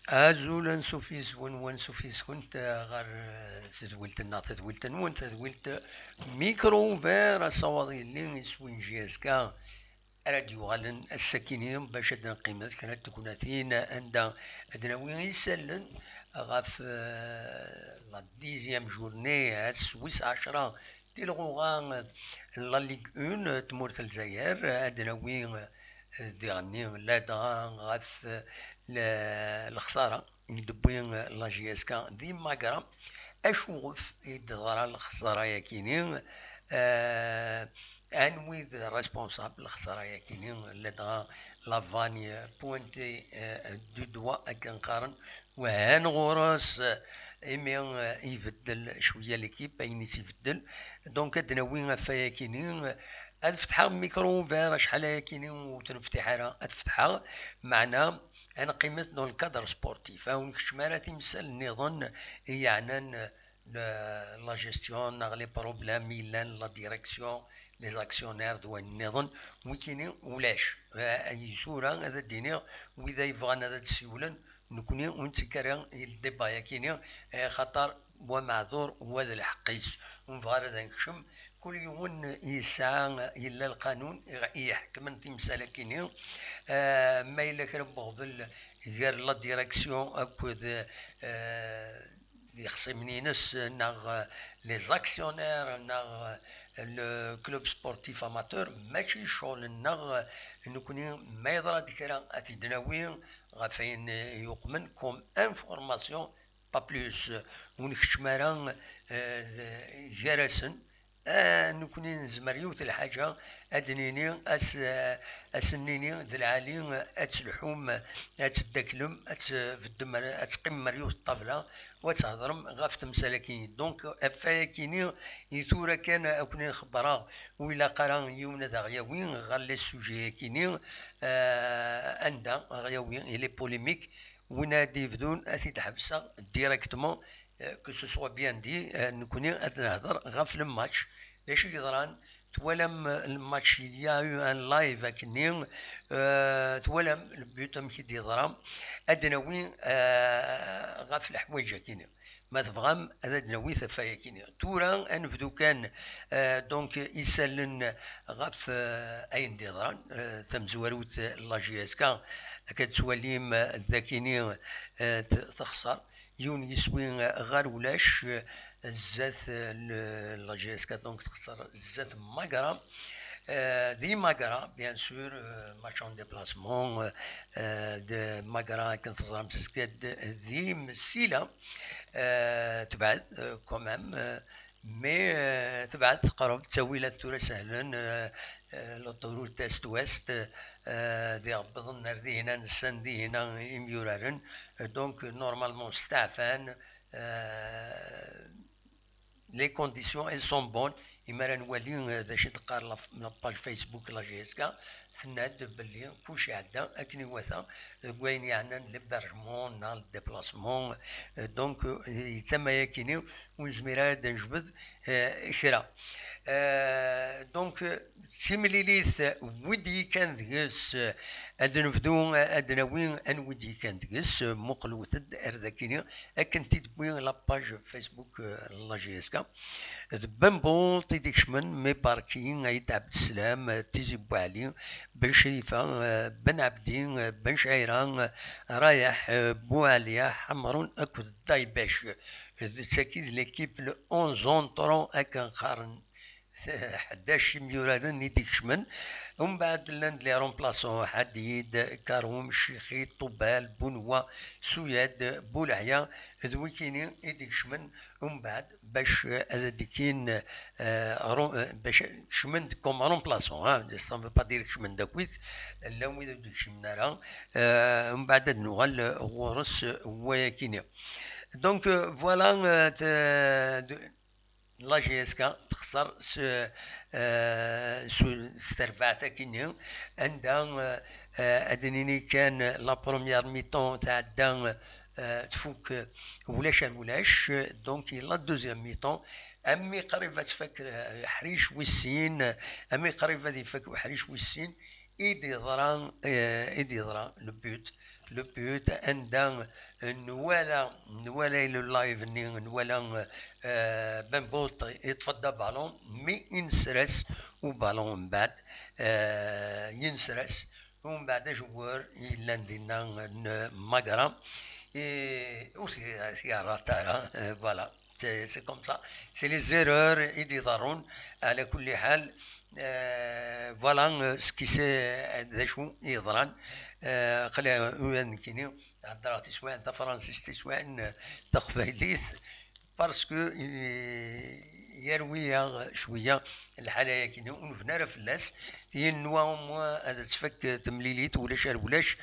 أزول أنسوفيس ونسوفيس كنت غير تدولتنا تدولتنون تدولت ميكرو فير الصواضي اللي يسوين جياسكا راديو غالن السكينين باش ادنا قيمة كانت تكوناتين عند ادناوين يسلن غاف لا ديزيام جورني السويس 10 تلغوغان لا ليغ اون تمورت الجزائر ادناوين ديغني لا دا غاف الخسارة يدبوين لا جي اس كا دي ماكرا اشوف يدضرا الخسارة ياكينين انوي ريسبونسابل الخسارة ياكينين لدغا لافاني بوينتي دو دوا كنقارن وهان غورس ايمي يبدل شويه ليكيب باين يبدل دونك ادناوين فياكينين فتحها ميكرو فير شحال كاينين وتنفتحها تفتحها معنا انا قيمه دون الكادر سبورتيف هاون كشماره تمثال النظام يعني لا جيستيون لي بروبليم ميلان لا ديريكسيون لي زاكسيونير دو النظام وكاينين ولاش اي صوره هذا ديني واذا يبغى هذا تسولن نكوني ونتكرر الديبا كاينين خطر ومعذور وهذا الحقيس ونبغى هذا نكشم كل يوم يسعى إلا القانون يحكم تمثال كينيو ما إلا كان بغض غير لا ديريكسيون أكود يخصمني ناس ناغ لي زاكسيونير ناغ لو كلوب سبورتيف اماتور ماشي شغل ناغ نكوني ما يضرا ديكرا اتدناوين غافين يقمن كوم انفورماسيون با بلوس ونكشمارا جرسن نكوني نزمر يوت الحاجة أدنيني أسنيني ذي العالي أتلحوم أتدكلم أتفدم أتقيم مريوت الطاولة وتهضرم غاف تمسالكين دونك أفايكيني يثورا كان أكوني خبرا وإلا قرا يونا ذا غياوين غالي السوجي كيني أندا غياوين إلي بوليميك وين ديفدون أثيد حفصة ديريكتمون que ce soit bien dit نكوني نهضر غا في الماتش لاش يضران تولم الماتش يا ان لايف كني تولم البيوت كي يضرام ادناوي غا في الحوايج كيني ما تفهم هذا دناوي ثفايا كيني تورا انفدو كان دونك يسالن غا في اين ديضران ثم زواروت لا جي اس كا كتوليم ذاكيني تخسر يون يسوي غير ولاش الزات لا جي اس كا دونك تخسر الزات ماكرا دي ماكرا بيان سور ماتش اون ديبلاسمون دي ماكرا كنتظر مسكات ذي مسيله تبعد كومام مي تبعد تقرب تاويلات تورا سهلا لوطوروت است ويست دي غبض النار دي هنا نسان دي هنا يميورارن دونك نورمالمون ستعفان لي كونديسيون اي سون بون إما راه نولي ذا شي تقار لاباج فيسبوك لا جي اس كا ثناد باللي كلشي عدا اكني وثا وين يعني ليبرجمون نال ديبلاسمون دونك تما ياكيني ونزميرا نجبد كرا دونك تيمليليث ودي كان ذيس ادنفدو ادناوين ان ودي كان ذيس مقلوثد ارذاكيني اكن تدبوين لاباج فيسبوك لاجيسكا بنبول تيديكشمن مي باركين عيد عبد السلام تيزي بوعلي بن شريفة بن عبدين بن شعيران رايح بوعليا حمرون اكد دايباش تاكيد ليكيب لو 11 طرون اكن قارن 11 ميوران يديكشمن ومن بعد لاند لي رومبلاسون حديد كاروم شيخي طوبال بونوا سوياد بولعيا ذوي كاينين يديكشمن ومن بعد باش هذيكين باش شمن كوم رومبلاسون ها سا فو با دير شمن داكويت لا ويدو ديكشمن راه ومن بعد نوغال غورس وياكيني دونك فوالا لا جي اس كا تخسر سترفعتا كينيا عندها ادنيني كان لا بروميير ميطون تاع دا تفوك ولاش دونك لا دوزيام ميطون امي قريبه تفك حريش والسين امي قريبه يفك حريش والسين ايدي ضرا لو بوت عندها نوالا لو لايف نوالا بن بولت يتفضى بالون مي ينسرس وبالون من بعد ينسرس ومن بعد جوار يلان دينا ماغرا وسيارات فوالا سي كوم سا سي لي زيرور يدي ضرون على كل حال فوالا سكيسي ذا شو يضران خلينا وين كينيو هضرات سواء انت فرنسيستي سواء تقبيليث باسكو يروي شويه الحاله كينيو ونفنا فلاس تي نوا موا هذا تفك تمليليت ولاش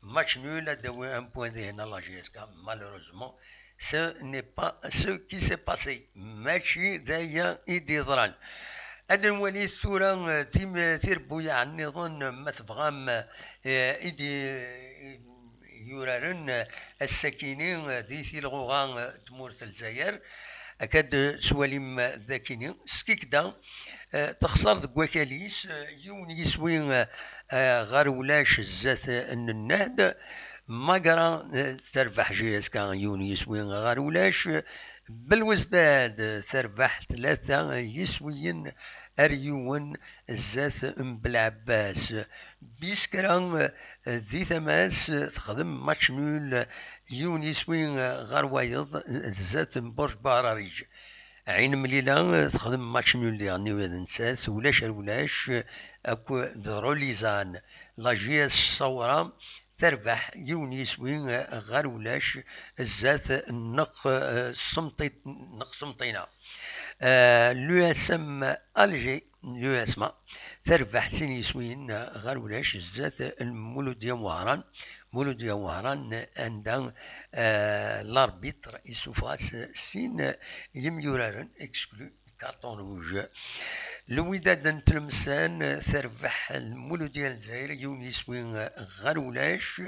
ماتش نول داوي ان بوين دي هنا لا جي اس كا مالوروزمون سو ني با سو كي سي باسي ماشي دايا يدي ضران هذا نولي الثورة تير بويا عني ظن ما تبغام إيدي يورارن السكينين دي في الغوغان تمور الجزائر أكاد سواليم ذاكيني سكيكدا تخسر دكواكاليس يون يسوي غار ولاش الزات النهد ماقرا تربح جيس كان يون يسوي غار ولاش بالوزداد تربح 3 يسويين أريون الزات بالعباس بيسكران ذي ثماس تخدم ماتش نول يون يسوي غار وايض الزات برج باراريج عين مليلة تخدم ماتش نول يعني نسات ولاش اكو دروليزان لاجيس صورة تربح يونيس وين غير ولاش الزات نق سمطينا لو اس ام الجي لو اس ما تربح سينيس وين غير ولاش الزات المولوديا وهران عندها لاربيتر يسوفاس سين يميورارن اكسكلو كارطون روج الوداد نتلمسان تربح المولوديا الجزائر يونيس وين غير ولاش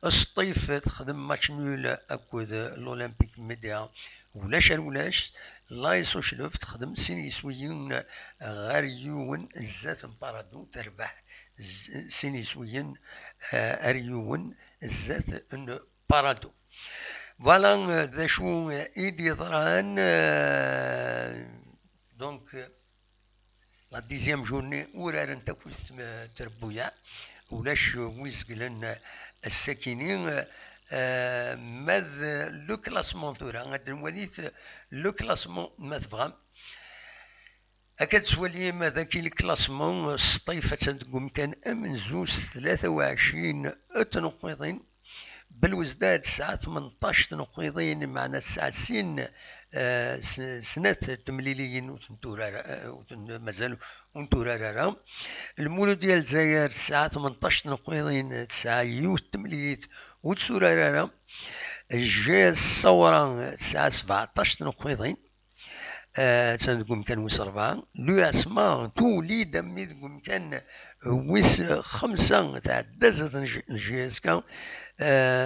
الصيف تخدم ماتش نول اكود الاولمبيك ميديا ولاش لا يسوشلوف تخدم سينيسويين غير يون الزات مبارادو تربح سينيسويين اريون الزات بارادو فوالا ذا شو ايدي ضران دونك لا ديزيام جورني ورارن تاكل تربويا ولاش ويزقلن الساكنين ماذ لو كلاسمون ثورا غادي نوليت لو كلاسمون ما تبغى أكاد سوالي ماذا كي الكلاسمون الصيفة تنقوم كان أمن زوج 23 تنقيضين بالوزداد ساعة 18 تنقيضين معنا 9 سنة تمليليين مازالوا ونتورارا المولود ديال الجزائر ساعة 18 تنقيضين 9 يوت تمليليت وتسورارا الجاز الصورة ساعة 17 تنقيضين تنقوم كان ويس 4 لو اسما توليد مي تقوم كان ويس 5 تاع دازت الجي اس كا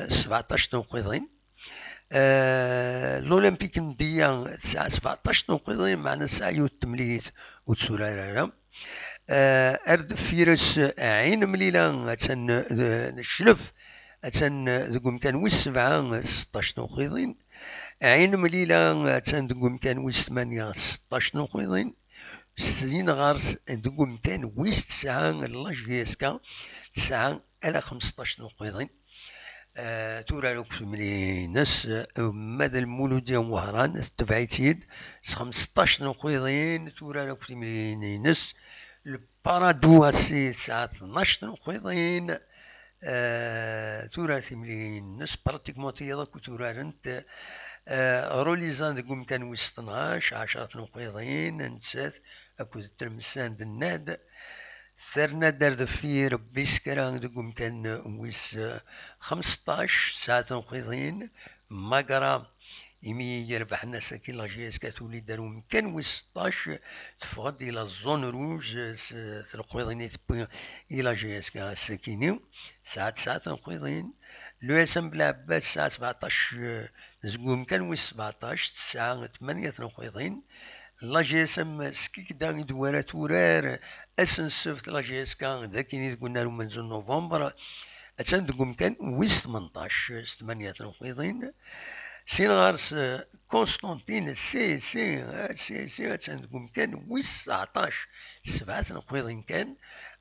17 تنقيضين الأولمبيك نديا تسعة 17 تنقيضين معنا ساعة يوتمليت وتسورارا أرد فيرس عين مليلة تن الشلف تن تقوم كان ويس 7 16 تنقيضين عين مليلة تندقوم كان ويس 8 16 نقيضين سنين غارس تقوم كان ويس 9 لاج دي اس كا 9 على 15 نقيضين تورا لوك ملي ناس ماذا المولود ديال وهران تبعيتيد 15 نقيضين تورا لوك ملي ناس البارادو سي 9 12 نقيضين تورا ملي ناس براتيكمون تيضاك تورا رنت روليزان دقوم كان ويس 12 10 نقيضين نسات اكو ترمسان الناد ثرنا دار دفير بيسكران دقوم كان ويس 15 ساعة نقيضين ماقرا يمي يربح الناس كي لا جي اس كاتولي دارو مكان ويس 16 تفقد الى الزون روج تنقيضين تبوي الى جي اس كا الساكيني ساعة نقيضين لو اسم بلا عباس ساعة 17 زقوم كان ويس 17 9 8 نقيضين لا جي اس ام سكيك داغ دوارا تورار اسن سفت لا جي اس كان ذاكيني قلنا له منذ نوفمبر تندقوم كان ويس 18 8 نقيضين سين غارس كونستانتين سي تندقوم كان ويس 19 7 نقيضين كان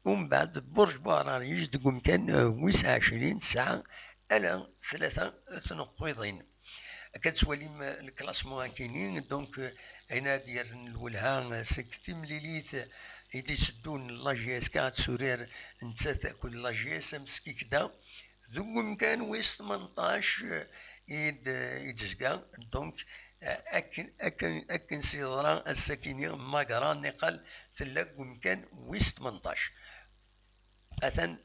ومن بعد برج باراريج دقوم كان ويس 20 9 على 3 نقيضين كتولي الكلاسمون كاينين دونك هنا ديال الولها سكتي مليليت يدي تسدون لا جي اس كا تسورير انت تاكل لا جي اس ام سكي كدا ذو كان ويس 18 يدزكا دونك اكن سيضرا الساكنين ماكرا نقل تلاق مكان ويس 18 اثن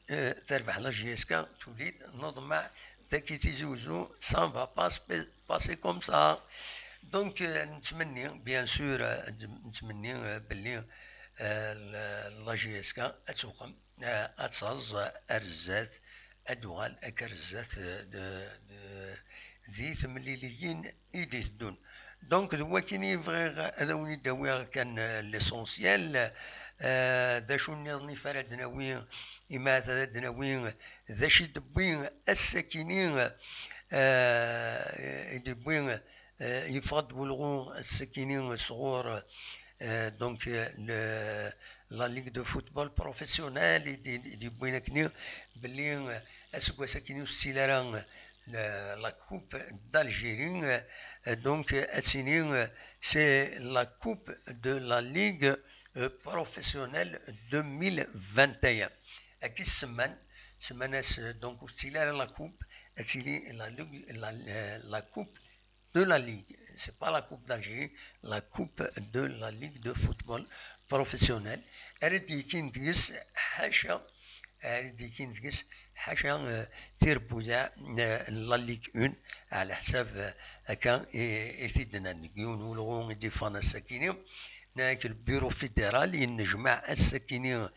تربح لا جي اس كا توليد نضمع ذاكي تيزوزو سان فا باسي كوم سا دونك نتمني بيان سور نتمني باللي لا جي اس كا اتوقم اتصاز ارزات ادوغال اكرزات ذي ثمليليين ايدي الدون دونك دوا كيني فغيغ هذا وني داوي كان ليسونسيال دا شو نظني فرا دناوي إما هذا دناوي ذا شي دبوين الساكنين يدبوين يفقد بلغون الساكنين صغور دونك لا ليغ دو فوتبول بروفيسيونيل يدبوين كني بلي اسكو ساكنين ستيلاران la coupe d'Algérie, donc c'est la coupe de la Ligue professionnelle 2021. Qui semaine donc la coupe, la coupe de la Ligue. C'est pas la coupe d'Algérie, la coupe de la Ligue de football professionnel. Elle dit حاجة تربويا لا ليغ اون على حساب هكا يفيدنا نقيون ولغون ديفانا الساكنين ناك البيرو فيدرال ينجمع الساكنين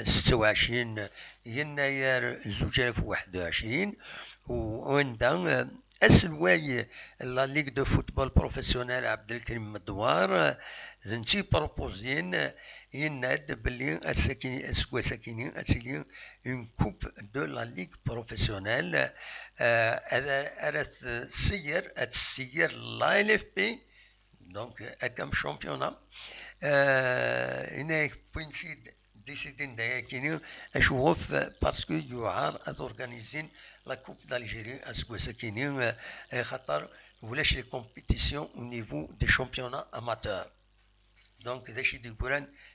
26 يناير 2021 وعندنا السلواي لا ليغ دو فوتبول بروفيسيونيل عبد الكريم مدوار زنتي بروبوزين يناد باللي ساكنين اتسيلي اون كوب دو لا ليغ بروفيسيونيل ارث سير لا ال اف بي دونك اكام شامبيونا هنا بوينسيد ديسيدين دايكيني اشوف باسكو يوعار اورغانيزين لا كوب d'Algérie اسكو ساكنين خاطر ولاش لي كومبيتيسيون او نيفو دي شامبيونا اماتور دونك ذا شي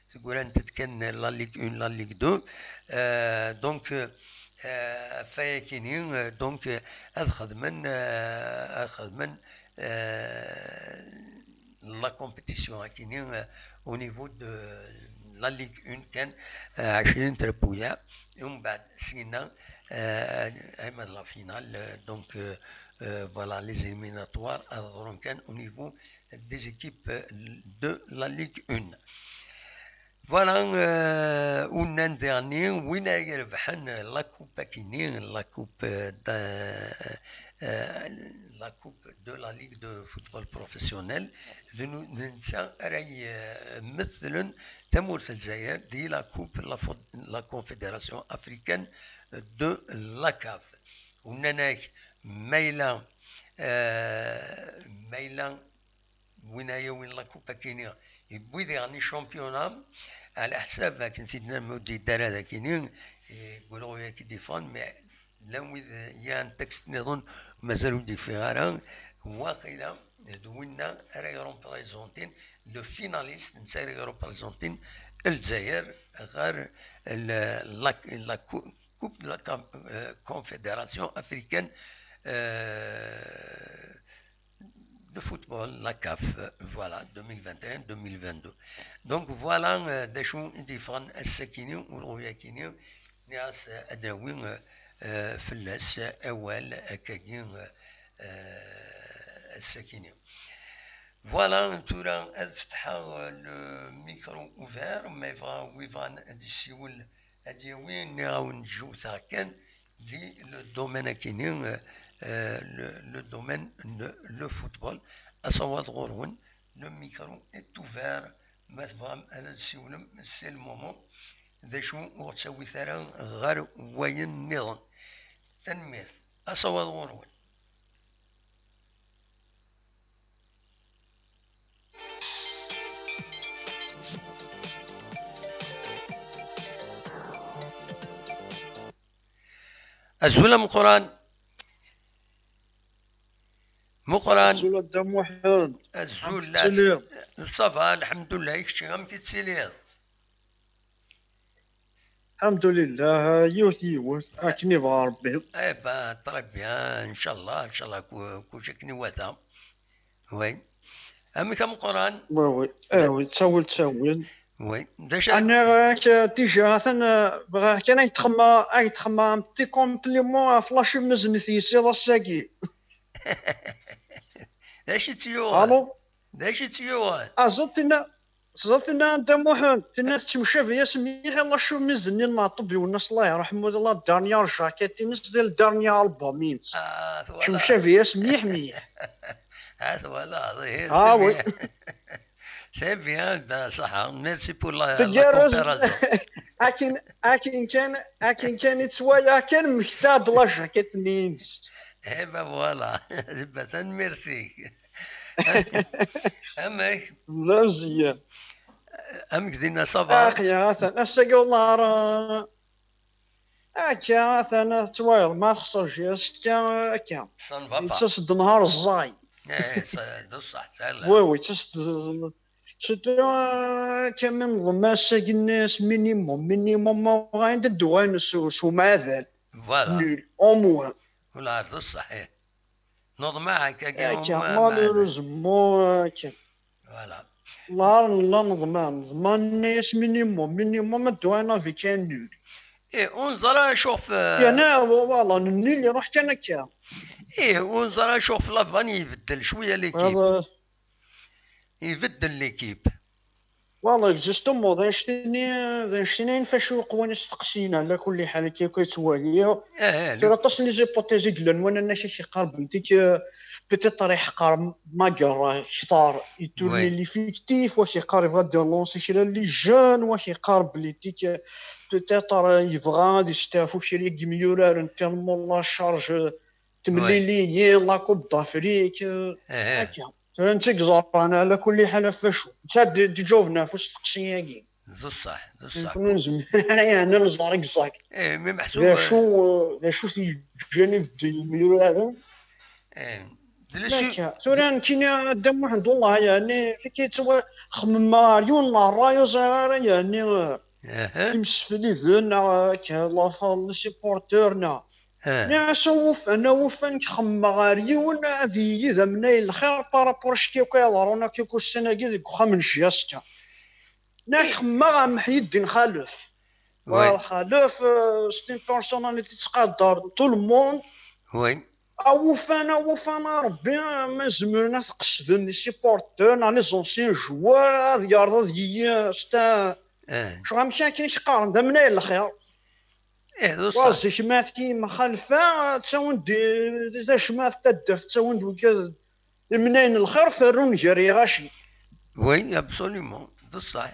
تقولان تتكن لا ليغ 1 لا ليغ 2 دونك فايكينين دونك خدمن لا كومبيتيسيون كاينين او نيفو دو لا ليغ 1 كان 20 تربويا ومن بعد سينا ايما لا فينال دونك فوالا لي زيميناتوار اظهرون كان او نيفو des équipes de la Ligue 1. Voilà, un an dernier, on a gagné la coupe de la Ligue de football professionnel. Nous مثلا تمور الجزائر دي la confédération africaine de la CAF. هناك ميلان وين لا كوبا كينيا يبوي يعني شامبيونا على حساب ذاك نسيتنا مودي دار هذا كينين يقولوا يا كي ديفون مي لو يا ان تكست نظن مازالوا دي فيغارا واقيلا دوينا راهي رومبريزونتين لو فيناليست نساي رومبريزونتين الجزائر غير لا كوب لا كونفيدراسيون افريكان de football, la CAF, voilà, 2021-2022. Donc voilà des choses différentes à ce qui nous, ou à qui nous, ناس أدراوين فلاس أول أكاين السكينة. Voilà, تورا أفتح الميكرو ouvert, mais ويفان أديسيول أديوين ناو نجو ساكن le domaine كينين le domaine, le football, à savoir le micro est ouvert, c'est le moment des choses où ça vous fait un rare moyen néant. Tenmir, à savoir أزول القرآن مقران الزول دم واحد الزول لا صافا الحمد لله يكشي غام تتسيليض الحمد لله يوث اكني بغا ربي با طري بيان ان شاء الله كوشكني واتا وي امي كم قران وي تسول وي داش انا ديجا مثلا بغا كان يتخمى بتي كومبليمون فلاشي مزنثي سي لاساكي داش تيو الو داش تيو زلتنا دموحن تناس تمشى فيا سميح الله شو مزني المعطب والناس الله يرحمه الله الدارنيا جاكيتي ناس ديال الدارنيا البومين تمشى فيا سميح ميح هذا ولا وي سي بيان صح ميرسي بور لا كومبيرازيون اكن كان يتسوايا كان مكتاد لا جاكيت نينس با فوالا باتن ميرسي امك لا مزيان امك دينا صافا اخي غاثن اسا والله راه غاثن توايض ما تخسرش هكا تصد نهار الزاي صح سهل وي تصد كمن ضما ساق الناس مينيموم غاين الدوان سو معذل فوالا اوموان ولا عرض الصحيح نظم معك مالوريزمون فوالا لا نضمان الناس مينيموم الدوانه في كان نول ونزرا شوف انا والله نولي اللي رحت انا كا ونزرا شوف لافاني يبدل شويه ليكيب يبدل ليكيب والله جوستومون ذا نشتيني فاشو قواني استقسينا على كل حال كي كيتوالي ترى تصل لي زيبوتيزي قلن وانا الناس شي قارب ديك بيتيت راه يحقر ماكار كثار يتورني لي فيكتيف واش يقارب غادي لونسي شي لي جون واش يقارب لي ديك بيتيت راه يبغى غادي يستافو شي لي ميورار تيرمون لا شارج تملي لي لا كوب دافريك هكا انت كزابانا على كل حال فاشو انت دي جوفنا فاش تقشياكي بصح نكونوا زعما انايا انا نزار كزاك مي محسوب شو في جانب ديال الميرو هذا سوران كاين دم واحد والله يعني في كيتوا خمم ماريون لا رايو زغيره يعني يمشي لي فينا كلا فال سيبورتورنا انا وفن خمم غاريون هذه اذا منايل الخير بارابور شكي كيضرونا كيكو السنه كي خمن شياستا نخمم محي الدين خالف والخالف ستين بيرسوناليتي تقدر طول الموند وي وفانا ربي ما زمرنا تقصدن لي سيبورتور لي زونسيان جوار هاد يارض ديال ستا شو غنمشي كاين شي قارن دا منين الخير وازي شماتي مخالفه تاون دي شمات تدرت تاون وكذا منين الخير فرون جري غاشي وي ابسوليومون بصح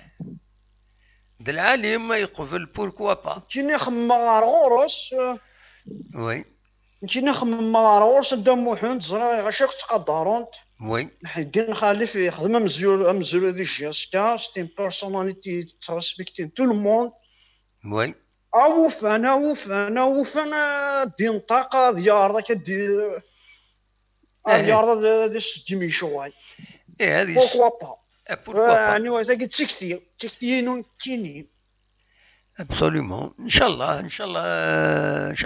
د العالم ما يقبل بوركوا با كيني خمار غورس وي كيني خمار غورس دمو حنت زرا غاشي تقدرونت وي حيدين خالف يخدم مزيور دي جيسكا ستين بيرسوناليتي تريسبكتين تو الموند وي وفانا دين طاقه ديال ذاك ديال ديال السجمي شوي هذه بوركوا با يعني با هذاك تكتي نون كيني ابسوليومون ان شاء الله ان شاء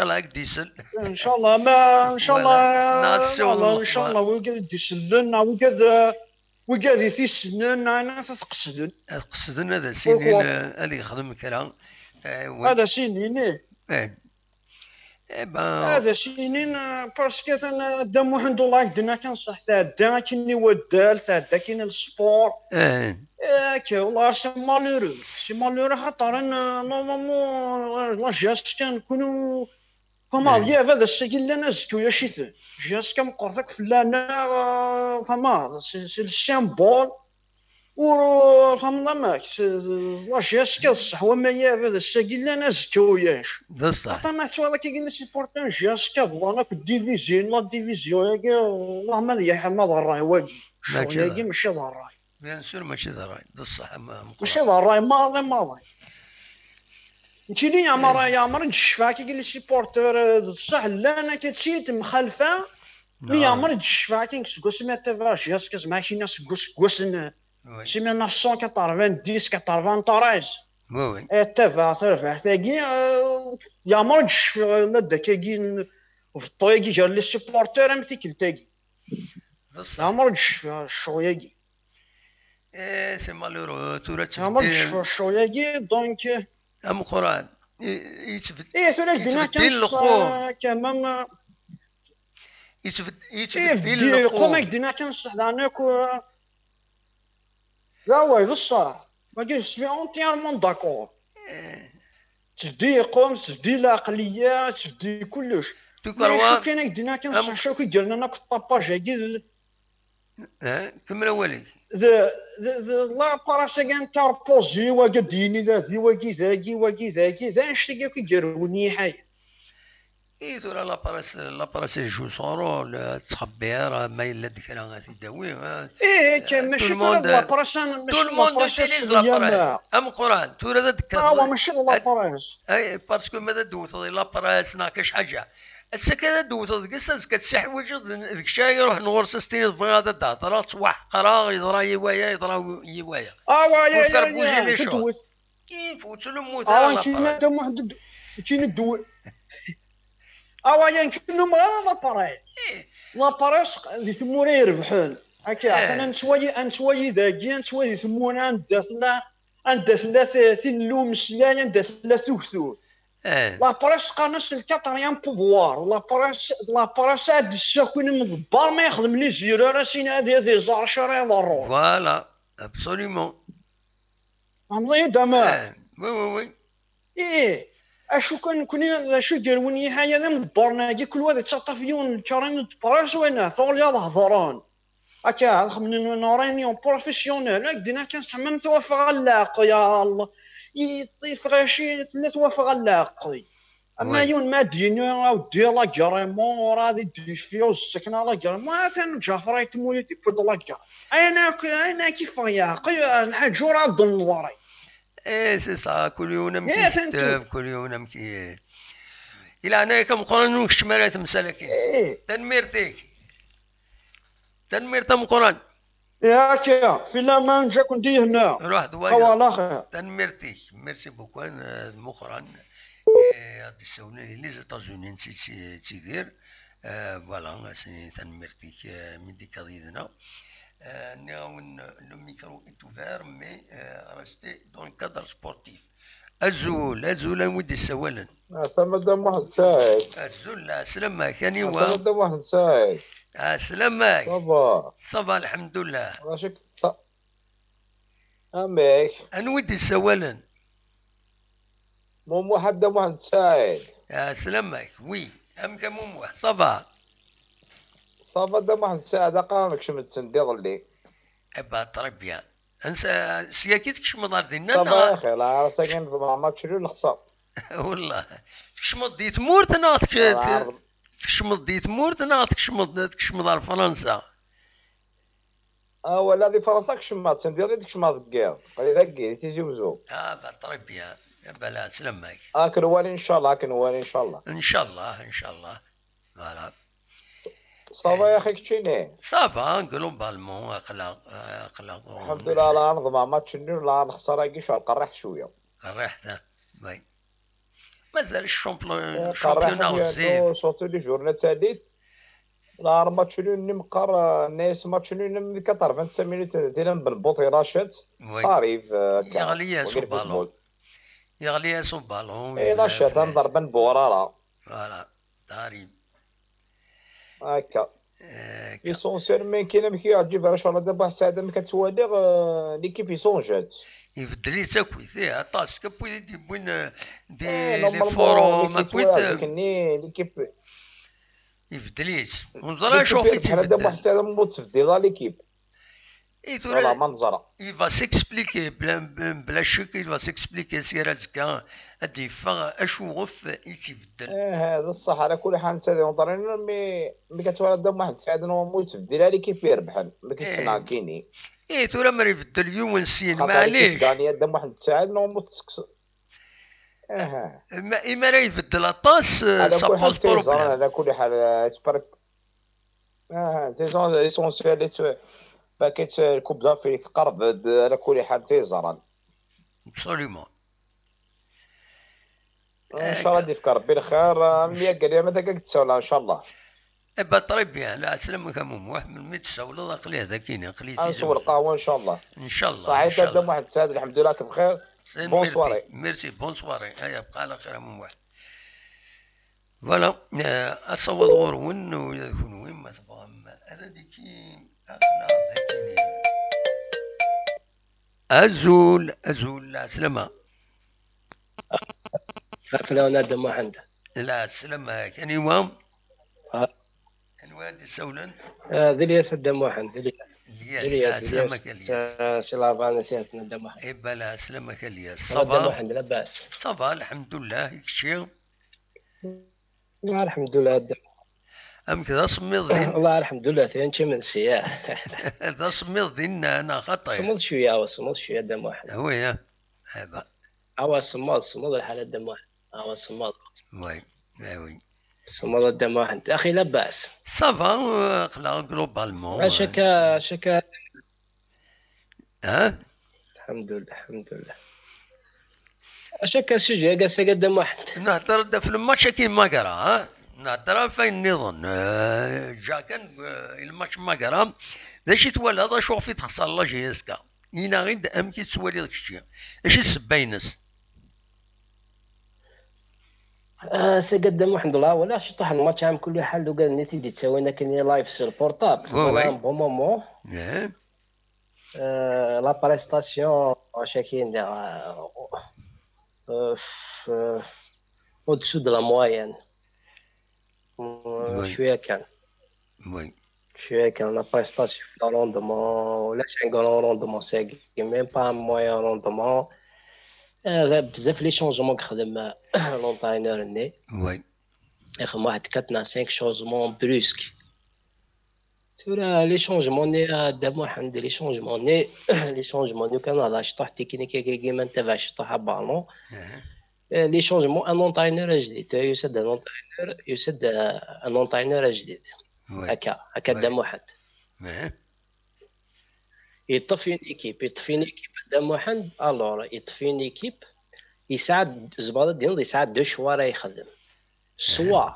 الله هكا يسل ان شاء الله ما ان شاء الله ان شاء الله وقاد يسلن وقاد يثيسنن انا تقصدن هذا سنين اللي يخدم كلام هذا سنين هذا سنين باسكو انا دام واحد الله يدنا كنصح ثادا كيني ودال ثادا كاين السبور كي والله سي مالورو خاطر نورمالمون لا جاست كنكونوا فما ديال هذا الشكل اللي انا زكو يا شيث جاست كنقرطك فلانا فما سي السيمبول و فهمنا ماك واش جاست كالصحوه ما هي هذا الشكل اللي انا زكو ياش بصح حتى ما تشوف هذاك كاين سي بورتون جاست كبلانا ديفيزيون لا ديفيزيون ياك والله ما ذي ما ضراي واقي ياكي ماشي ضراي بيان سور ماشي ضراي بصح ماشي ضراي ماضي كاينين يا عمر نشفا كي قال لي سيبورتور صح لا انا كتسيت مخالفه مي عمر نشفا كاين كسكوس ما تفاش ياس كسمع شي ناس كسكوس سي 1990 93 وي تفا ثاقي يا عمر نشفا لا دا كاين في الطويقي جا لي سيبورتور ام تيكل تاقي يا عمر نشفا الشوياقي سي مالورو تورا عمر نشفا الشوياقي دونك ام قران يتفد ثلاث دينا كمان يتفدين القوم دينا كنصح دانك لا واي بصح ما قلتش سوي اونتيرمون داكور تفدي قوم تفدي العقليه تفدي كلش شو كاين دينا كنصح شو كيدير لنا الطاباج هكي كمل اولي لا باراسيغان تاربوزي وقديني ذاتي وكي ذاكي ذا نشتي كيديروني حاجه ثورة لاباراسي جو سون رول تخبير ما الا ديك راه غتداوي كان ماشي لاباراسان تو الموند يوتيليز لاباراس ام قران ثورة ديك ماشي لاباراس باسكو ماذا دوت لاباراس ناقش حاجه السكنة دوت قصص كتسحوج ذيك الشيء يروح نغرس ستين في هذا الدهر توح قرا يضرا يوايا يضرا يوايا وايا كيف وتلموت كاين دم واحد كاين الدول وايا كلهم غير لاباريس اللي ثمونا يربحون هكا انا نتواي ذاكي نتواي ثمونا ندثلا ثلو مسلايا ندثلا ثوثوث لاباريس قانص الكاتريان بوفوار لاباريس هاد الساكن مضبار ما يخدم لي زيرو سين هادي زار شري ضرور فوالا ابسوليومون عمري دما وي اشو كوني اشو ديروني حاجه ذا مضبرنا كي كل واحد يتطفيون الكرين باراس وين ثول يا ظهران هكا من نورينيون بروفيسيونيل هكذا كنستحمم توافق اللاق يا الله يطيف غاشي ثلاث وافق اللاقي اما يون ما دينو او دي لا كاريمون راه دي فيو السكنه لا كاريمون ثاني جافري تموليتي بود لا كار انا كيف يا الحاج راه ضل نظري سي صا كل يوم كتاب كل يوم كي الى انا كم قران الشمالات مسالكين تنميرت ام قران ياك في لامان جا كنت هنا روح دوايا والله تنميرتي ميرسي بوكو مقران غادي يسولني لي زيتازوني نسيت تيدير فوالا سي تنميرتي من ديك قضيتنا le micro est ouvert, mais restez dans le cadre sportif. الزول الزول ودي السوالن. مدام واحد ساعد. الزول سلامك يعني مدام واحد ساعد. سلامك. صباح. صباح الحمد لله. راشك أميك. أنا ودي السوالن. مو حد واحد ساعد. سلامك وي أمك مو صباح. صباح دم واحد ساعد أقارنك شمت سندي ظلي. أبا تربيا. أنسى سياكيتك شمضار دينا. صباح يا أخي لا راسك ما تشيلو الخصام. والله تكشمض دي تمور تناطك تكشمض دي تمور تناطك تكشمض على فرنسا. ولا دي فرنسا كشمات سندي ظلي تكشمات بقيض قلي ذقي تيجي وزو. تربيا بلا سلامك. كنوالي إن شاء الله كنوالي إن شاء الله. إن شاء الله إن شاء الله. فوالا. صافا يا أخي كتشيني. صافا جلوبالمون أخلاق. الحمد لله لا نظم ما تشنو لا نخسر أجيش قرحت شوية. قرحت باي. مازال الشامبيونا غزير. صوتو لي جورنا تاليت. لا ما تشنو نمقر الناس ما تشنو نم 85 مينوت ديال بالبوطي راشد صاريف. يغلي سو بالون. يغلي سو بالون. اي راشد نضرب بورارا. فوالا تاريب. هكا. يسونسيال مين كاين مكي يعجب ان شاء الله دابا ساعه ملي كتوالي ليكيب يسونجات يفدلي تاكوي فيها طاس كبوي دي بوين دي لي فورو كويت كني ليكيب يفدليت ونزرا شوفي تيفدل دابا ساعه موت تفديلا ليكيب ولا منظره يفا سيكسبليكي بلا شك يفا سيكسبليكي سير زكا ادي فا اشوف يتفدل. هذا الصح على كل حال انت نظرين مي كتولد دابا واحد ساعه موت تفديلا ليكيب يربح ما كيصنع كيني. تورا ما يفدل يوم سين معليش دانيا دم واحد ساعد نومو تسكس. ما راه يفدل الطاس سابوز بروبليم. على كل حال تبارك. تيزون ايسونسيال باكيت الكوب دافريك تقرب على كل حال تيزران. ابسوليومون. ان شاء الله ديفك ربي الخير. المية قال لي متى كتساولا ان شاء الله. با طريب بيان لا سلامك موح من ميت تساولا قلي هذا كاين قلي نصور القهوه ان شاء الله. ان شاء الله صحيح دام واحد سعد الحمد لله بخير. بون سواري. ميرسي بون سواري. هيا بقى على خير موح. فوالا اصوت غور ون ويكون وين ما تبغى هذا ديكي اخلاق هكيني. ازول لا سلامة. فلان دم واحد. لا سلامة كان يوم. كان وادي سولن. ذليس دم واحد الياس سلامك الياس. سلافان سياس دم واحد. اي بلا سلامك الياس. صبا. دم واحد لا باس. صبا الحمد لله يكشي. الحمد لله دم. أم كذا صميض ذين. والله الحمد لله ثاني من السياح. هذا صميض ذين أنا خطأ. صمد شوية دم واحد. هو يا. هذا. أو صمد الحالة دم واحد. أو صمد. وي. صمد الدم واحد أخي لا بأس. صافا خلا جلوبالمون. شكا. ها؟ الحمد لله. شكا سجى قاس قدام واحد. نهضر في الماتش كيما ما قرا ها. نهضر فين نظن جا كان الماتش ما قرا ذا شي توالى هذا شوفي تخسر لا جيسكا ينا غير امكي تسوالي داك الشيء اش السباينس. سقدم واحد الله ولا شطح الماتش عام كل حال لو قال النتيجه تساوينا كاين لايف سير بورطابل وي بون مومون. لا بريستاسيون شاكين au-dessous de la moyenne. شويه كان la prestation le rendement là c'est un grand rendement c'est même pas un moyen rendement. بزاف لي شونجمون كخدم لونطاينور ني وي يخدم واحد 4 5 شونجمون بروسك تورا لي شونجمون ني دام واحد لي شونجمون ني كان هذا شطح تكنيكي كيما انت باش شطح بالون لي شونجمون ان اونطاينور جديد يسد ان اونطاينور جديد هكا دام واحد يطفي ايكيب دام واحد الور يطفي ايكيب يساعد زباله ديال يساعد دو شوا راه يخدم سوا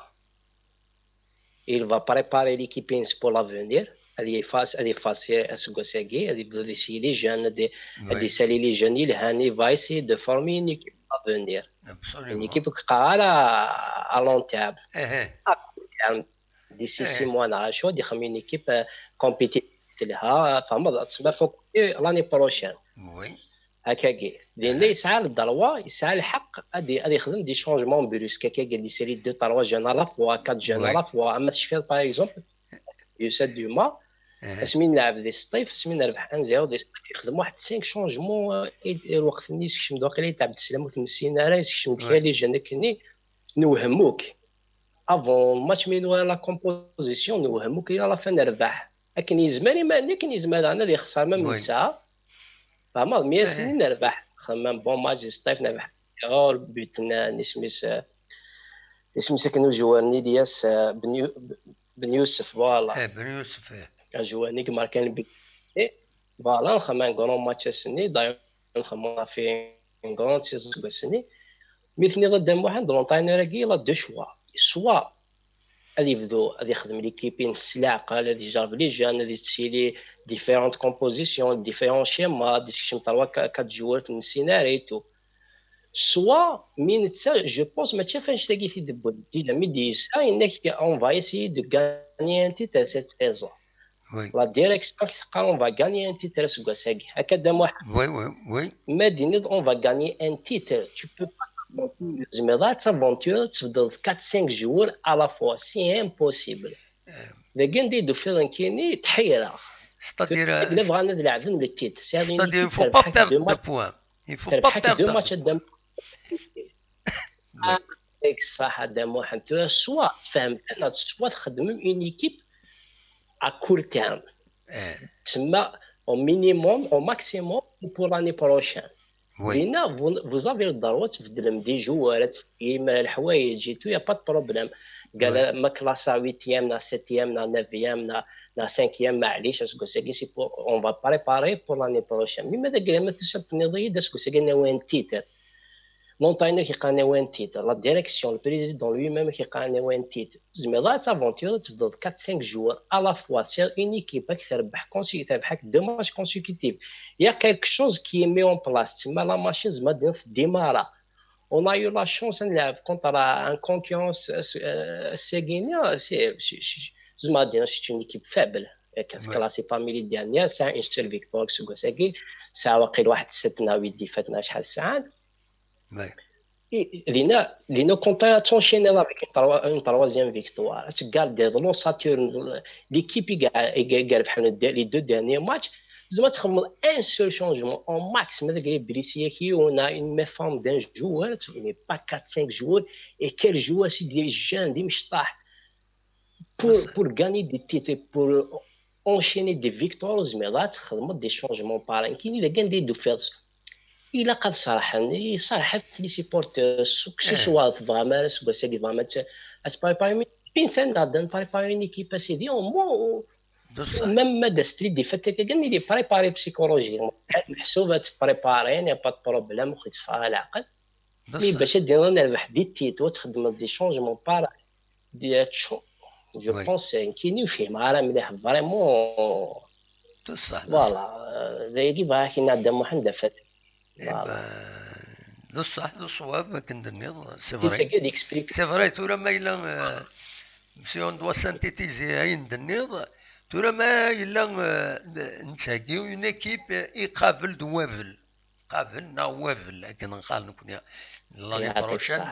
il va préparer l'équipe pour l'avenir هذه فاس اسكوساكي هذه بدا يسيي لي جون هذه يسالي لي جون الهاني va essayer de former une équipe venir. Absolument. Une équipe qui à long terme. À court terme, d'ici 6 mois, on a une équipe compétitive l'année prochaine. Oui. هكاكي لان يسعى للدروا يسعى الحق غادي يخدم دي شونجمون بروسك هكاكي دي سيري 2 3 جون لا فوا 4 جون لا فوا اما تشفي باغ اكزومبل يوسف دوما اسمين لعب دي الصيف اسمين ربح 1-0 دي الصيف يخدم واحد 5 شونجمون الوقت النيس كشم دوك اللي تاع السلام وتنسينا راه كشم ديالي جانكني نوهموك افون ماتش مينو لا كومبوزيسيون نوهموك الى لا فان ربح لكن يزمر ما لكن يزمر انا اللي خسر من ساعه فما 100 سنين نربح خمام بون ماتش الصيف نربح غير بيتنا نسميس كانوا جواني دياس بن يوسف فوالا بن يوسف جواني كما كان بي فوالا خمام غرون ماتش السني داير خمام في غرون سيزون السني مثني قدام واحد لونطاينر كيلا دو شوا سوا غادي يبدو غادي يخدم ليكيبين السلاقه غادي يجرب لي جان غادي تسيلي ديفيرونت كومبوزيسيون ديفيرون شيما غادي تكشم 3 4 جوار من السيناريو سوا مين تسا جو بونس ما تشافش تلاقي في دبل ديجا ميدي سا انك اون فا ايسي دو غاني ان تيتر سيت سيزون لا ديريكسيون قال اون فا غاني ان تيتر سكواساكي هكذا واحد وي مدينه اون فا غاني ان تيتر tu peux زعما تافونتور تفضل 4 5 جوار على فوا سي امبوسيبل اذا كان ديدو فيرنكيني تحيره c'est-à-dire الا بغينا نلعبوا للتيت c'est-à-dire il faut pas perdre de points il faut pas perdre de matchs قدام هيك صح قدام واحد سوا تفهم انا سوا تخدم اون ايكيب ا كور تيرم تسمى au minimum au maximum pour l'année prochaine. هنا vous avez le droit تبدل دي جوارات كيما الحوايج جيتو يا با بروبليم قال ما كلاسا 8 نا 7 نا 9 نا 5 معليش اسكو سي سي اون فا بريباري بور لاني بروشين مي ماذا قال ما تسبت نضيد اسكو سي قالنا وين تيتر لونطاينر كيقالنا وين تيتر لا ديريكسيون البريزيدون لوي ميم كيقالنا وين تيتر زعما تافونتور تفضل 4 5 جوار على فوا سير اون ايكيب تربح تربحك 2 ماتش كونسيكوتيف يا كالك شوز كي مي اون بلاص تما لا ماشين زعما في الديمارا on a eu la chance نلعب contre un concurrence Seguinha زعما دينا شي اون ايكيب فابل كلاسي بامي لي ديانيير ساعه اون سيل فيكتور سكوساكي ساعه واقيل واحد 6 نا 8 ديفاتنا شحال ساعه لينا كونتا تونشيني افيك اون تروازيام فيكتوار تقال دو ساتورن ليكيب كاع بحال لي دو ديرني ماتش زعما تخمم ان سول شونجمون اون ماكس ماذا قال بريسيا كي اون اون ميفام دان جوار مي با 4 5 جوار اي كيل جوار سي ديال الجان دي مشطاح pour gagner des titres pour enchaîner des victoires زعما تخدم دي شونجمون بارين كاين الا كان دي فيرس الا قد صراحه لي سيبورتور سوكسي سوا فغاما سوا سيدي فغاما اسباي بين ثنا دان باي ايكيب سيدي او مو ميم ما دست لي دي فات كان لي بريباري بسيكولوجي محسوبه تبريباري يا با بروبليم وخي تصفى العقل مي باش دير نربح دي تيت وتخدم دي شونجمون بارا دي جو بونس كاينين فيه راه مليح فريمون بصح فوالا دايري باه كاين عندهم واحد دافات بصح الصواب كندني سي فري سي فري تورا ما الا سي اون دوا سانتيتيزي عين دنيض تورا ما الا نتاكيو اون ايكيب يقابل دوافل قابل نوافل لكن نقال نكون لاني بروشين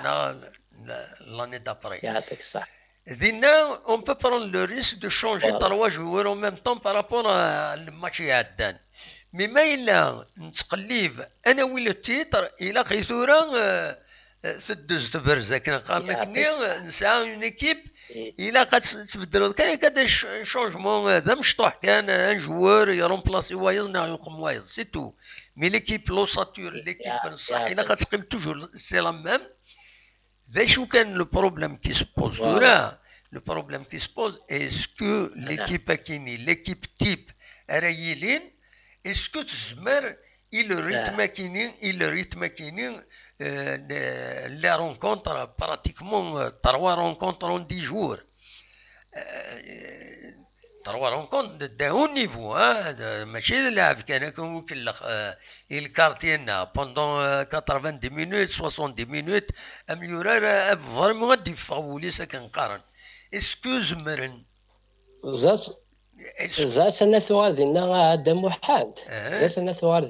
لاني دابري يعطيك الصح Dina, on peut prendre le risque de changer 3 joueurs en même temps par rapport à le match يعدان. مي ما إلا نتقليب أنا وين التيتر إلا قيثورا تدوز تبرزا كنا قالنا كني نسعى اون ايكيب إلا قد تبدلوا كان كدا شونجمون هذا مشطوح كان ان جوار يرومبلاسي وايض يقوم وايض سي تو مي ليكيب لوساتور ليكيب بصح إلا قد تقيم توجور سي لا ميم ذا شو كان لو بروبليم كي سبوز هنا لو بروبليم كي سبوز اسكو ليكيب كيني ليكيب تيب رايلين اسكو تزمر إلى ريتم كيني les rencontres pratiquement 3 rencontres en 10 jours 3 rencontres de haut niveau, ماشي اللاعب كان كنوكلخ الكارتينا pendant 90 minutes 70 minutes اميورا فريمون دي فاوليس كنقارن اسكو زمرن زات انا ثوار دينا دم وحاد زات انا ثوار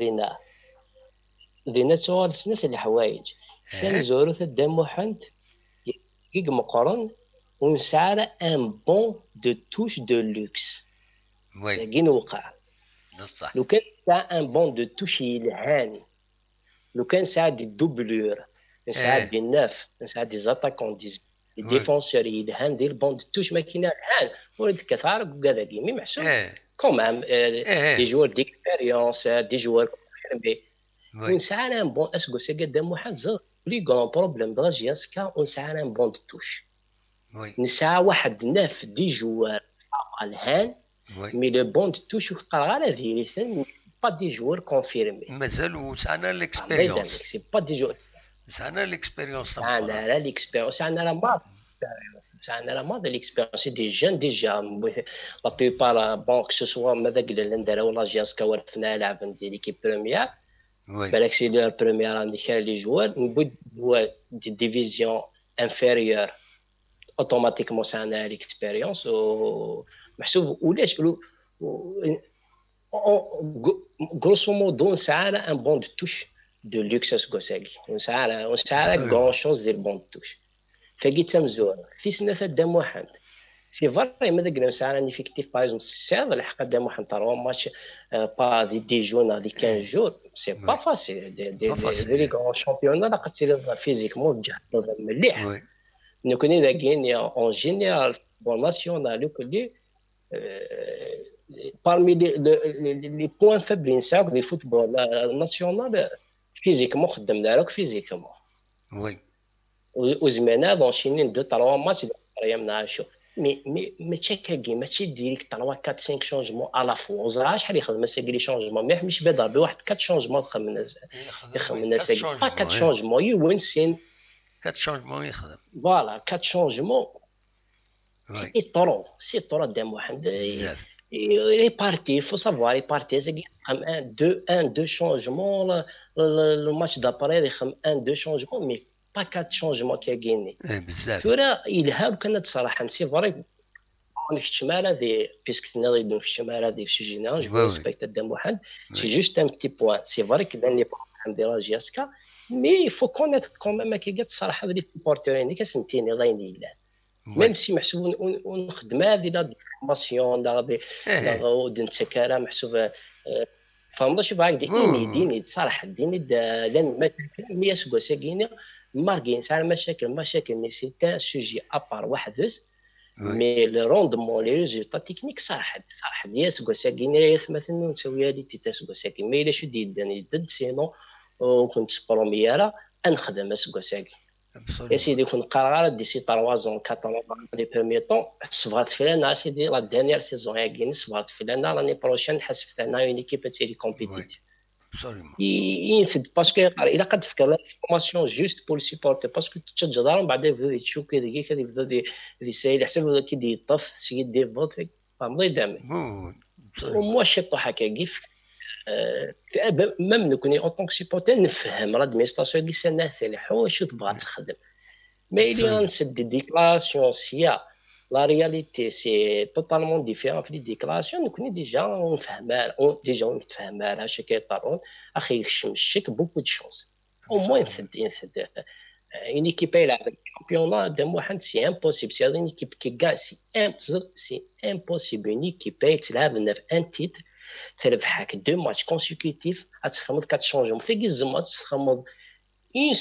دينا ثوار سنة الحوايج كنزورو الدم وحد يق مقارن ونسعر ان بون دو توش دو لوكس وي كي نوقع بصح لو كان ساعة ان بون دو توش يلهان لو كان ساعة دي دوبلور ساعة دي ناف ساعة دي زاتاكون دي ديفونسور يلهان دير بون دو توش ما كاين الهان ولد كثار وكذا كيمي محسوب كومام دي جوار ديكسبيريونس دي جوار كونفيرمي ونسعر ان بون اسكو سي قدام واحد زر لي غون بروبليم دراجياسكا ونسعر ان بون دو توش نسعى واحد 9 دي جوار الهان مي لو بون توش وقرا على فيريثن با دي جوار كونفيرمي مازال وسعنا ليكسبيريونس سي با دي جوار سعنا ليكسبيريونس سعنا لا ليكسبيريونس سعنا لا مات سعنا لا مات ليكسبيريونس دي جون ديجا لا بيبار بون كو سوا ماذا قال لنا ولا جاسكا ورثنا لاعب دي ليكيب بروميير بالك سي لو بروميير عندي خير لي جوار نبود هو دي ديفيزيون انفيريور اوتوماتيكمون سعنا ليكسبيريونس محسوب ولاش غروسو مودو نسعى ان بون دو توش دو لوكس كوساكي ونسعى غران شونس ديال بون دو توش فكي تمزور في سنه فدام واحد سي فري ماذا قلنا نسعى راني فيكتيف باغ الساعه الحق دام واحد 3 ماتش با دي جون دي 15 جور سي با فاسيل دي غران شامبيون لا قتل فيزيكمون جهد مليح نكوني ذاكين اون جينيرال بون ناسيونال كلي parmi les points faibles نتاعك ديال الفوتبول ناسيونال فيزيكمون خدمنا لك فيزيكمون وي وزمانا دونشينين 2 3 ماتش ايام نعاشو ماشي كاكي ماشي ديريك 3 4 5 شونجمون على فوا وزرا شحال يخدم ساكي لي شونجمون ما يحميش بدا بواحد 4 شونجمون يخدم الناس ساكي 4 شونجمون يوين سين 4 شونجمون يخدم فوالا 4 شونجمون سي طرو دام واحد répartir, il faut savoir répartir. C'est comme 1-2 changements. Le match d'après, il y a 1-2 changements, mais pas 4 changements qui a gagné. Il y a كانت صراحة c'est vrai. On est chimara des puisque nous avons chimara des sujets je vous respecte دام واحد. C'est juste un petit point. C'est vrai que dans les problèmes de la GSK, mais il faut connaître quand même qu'il y a صراحة des supporters qui sont تاني الله ينيل. même si محسوب ونخدم هذه لا فورماسيون لا ودن سكاره محسوب فهمت شوف هاك ديني صراحه ديني لان ما مي اسكو ساكيني ماركين ساعه مشاكل مي سي تان سوجي ابار واحد بس مي لو روندمون لي ريزولتا تكنيك صراحه ديال اسكو ساكيني مثلا نسويها لي تي اسكو ساكين مي الا شو ديدني ضد سينو وكنت برومييرا نخدم اسكو ساكين يا سيدي كون قرار ديسي 3 زون 4 لي بروميي طون صبغات فينا سيدي لا دانيير سيزون هاكين صبغات فينا لاني بروشين حسبت انا اون ايكيب تيري كومبيتيتيف ينفد باسكو الا قد فكر فورماسيون جوست بور سيبورتي باسكو تشجر بعد يبداو يتشوف كذا كذا يبداو دي سايل حسب كي يطف سيد دي فوتري فهمتي دامي وموا شي طوحه كيف ميم نكوني اون سيبورتي نفهم لادمينستراسيون اللي سنه حوايج شو تبغى تخدم مي اللي غنسد دي ديكلاراسيون سيا لا رياليتي سي توتالمون ديفيرون في لي ديكلاراسيون نكوني ديجا نفهمها اش كيطرون اخي يشمشك بوكو دو شونس او موين ينفد une équipe là avec championnat de واحد سي امبوسيبل سي une équipe qui gagne سي امبوسيبل une équipe تلعب في ان تيتر تربحك 2 ماتش كونسيكوتيف غتخمض 4 شونجمون في كيزما تخمض ان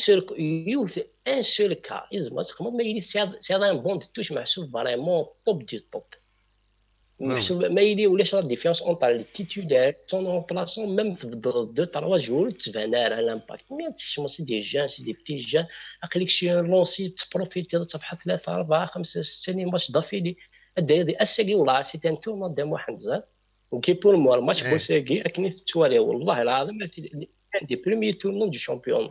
سول كا ازما تخمض ما يلي سي ان بون توش محسوب فريمون توب دي توب محسوب ما يلي ولاش لا ديفيرونس اونطر لي تيتولار سون رومبلاسون ميم في 2 3 جوور تبان على لامباكت مي تشمو سي دي جان سي دي بتي جان اقليك شي لونسي تبروفيتي تصفح 3 4 5 6 ماتش ضافيلي هذه اسكي والله سي ان تورنون دام واحد زاد وكي بور موا الماتش بوساكي اكني تتوالي والله العظيم عندي بروميي تورنون دو شامبيون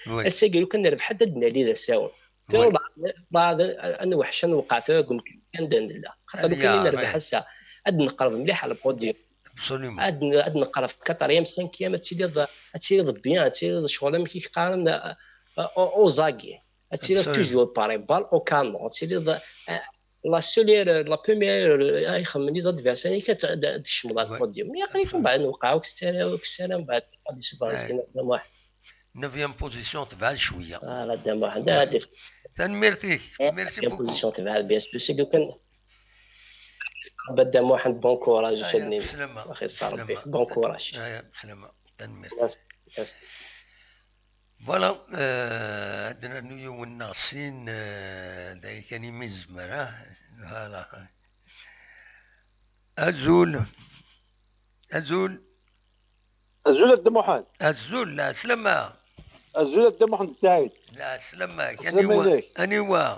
الساكي لو كان نربح حتى دنا لي ذا ساون بعض انا وحشان وقعت كون كان لا خاطر كاين نربح هسه عاد نقرب مليح على البوديوم ابسوليومون عاد نقرب في 4 5 تشيري بيان تشيري شغل ما كيقارن او زاكي تشيري توجور باري بال او كانون تشيري لا سولير لا بروميير يخمم لي زادفيرسير كتشمل البوديوم يقريبا بعد نوقعوا كسالة من بعد غادي يسبق واحد 9 بوزيسيون تبعد شويه لا دام واحد هادي تنميرتيك ميرسي بوكو بوزيسيون تبع بيان سو لو كان بدا واحد بون كوراج شدني اخي صار بيه بون كوراج بسلامه تنميرتيك فوالا عندنا نيو الناصين داي كان يمزمر فوالا أزول الدموحان أزول لا سلامة أزول الدموحان سعيد لا سلامة أنيوا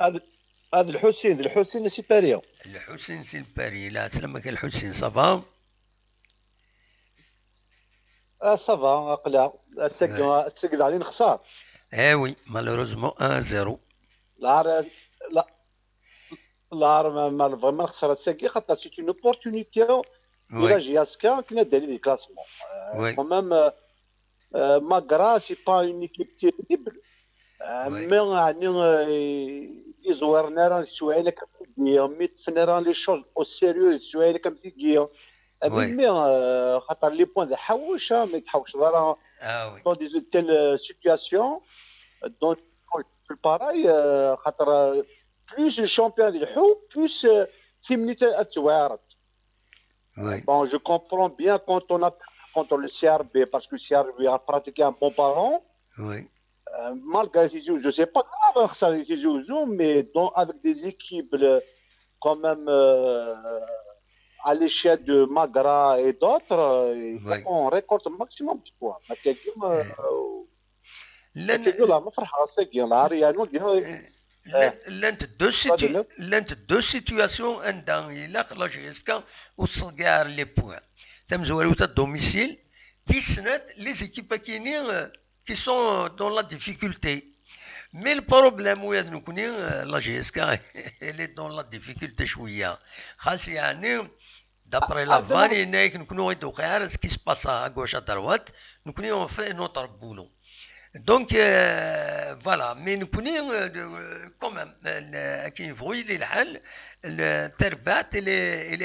هذا الحسين سيباريو الحسين سيباري لا سلامة الحسين صافا صافا قلا السجل علينا خسار وي مالوروزمون 1-0 ما فريمون خسر الساكي خاطر سي اون اوبورتونيتي الى جياسكا كنا دالي لي كلاسمون كومام ماغرا سي با اون ايكيب تيريبل مي يعني يزورنا راه سوايل كمدير مي تفنا لي شوز او سيريو سوايل كمدير مي خاطر لي بوين حوش ما يتحوش راه دون دي تيل سيتوياسيون دون في الباراي خاطر plus le champion du Hou, plus féminité à Tchouarat. Bon, je comprends bien quand on a contre le CRB, parce que le CRB a pratiqué un bon parent. Oui. Malgré les je ne sais pas grave ça les joueurs, mais avec des équipes quand même à l'échelle de Magra et d'autres, on récolte le maximum de points. لانت دو سيتوياسيون عندها يلاق لا جيسكا وصل كاع لي بوان تم زوالو تا دوميسيل تيسنات لي زيكيب كاينين كي سون دون لا ديفيكولتي مي البروبليم ويا نكوني لا جيسكا اللي دون لا ديفيكولتي شويه خاص يعني دابري لا فاني نايك نكونو يدو غير سكي سباسا غوش ا دروات نكوني اون في نوتر بولو Donc voilà, mais nous connaissons quand même qui voit le tervat, il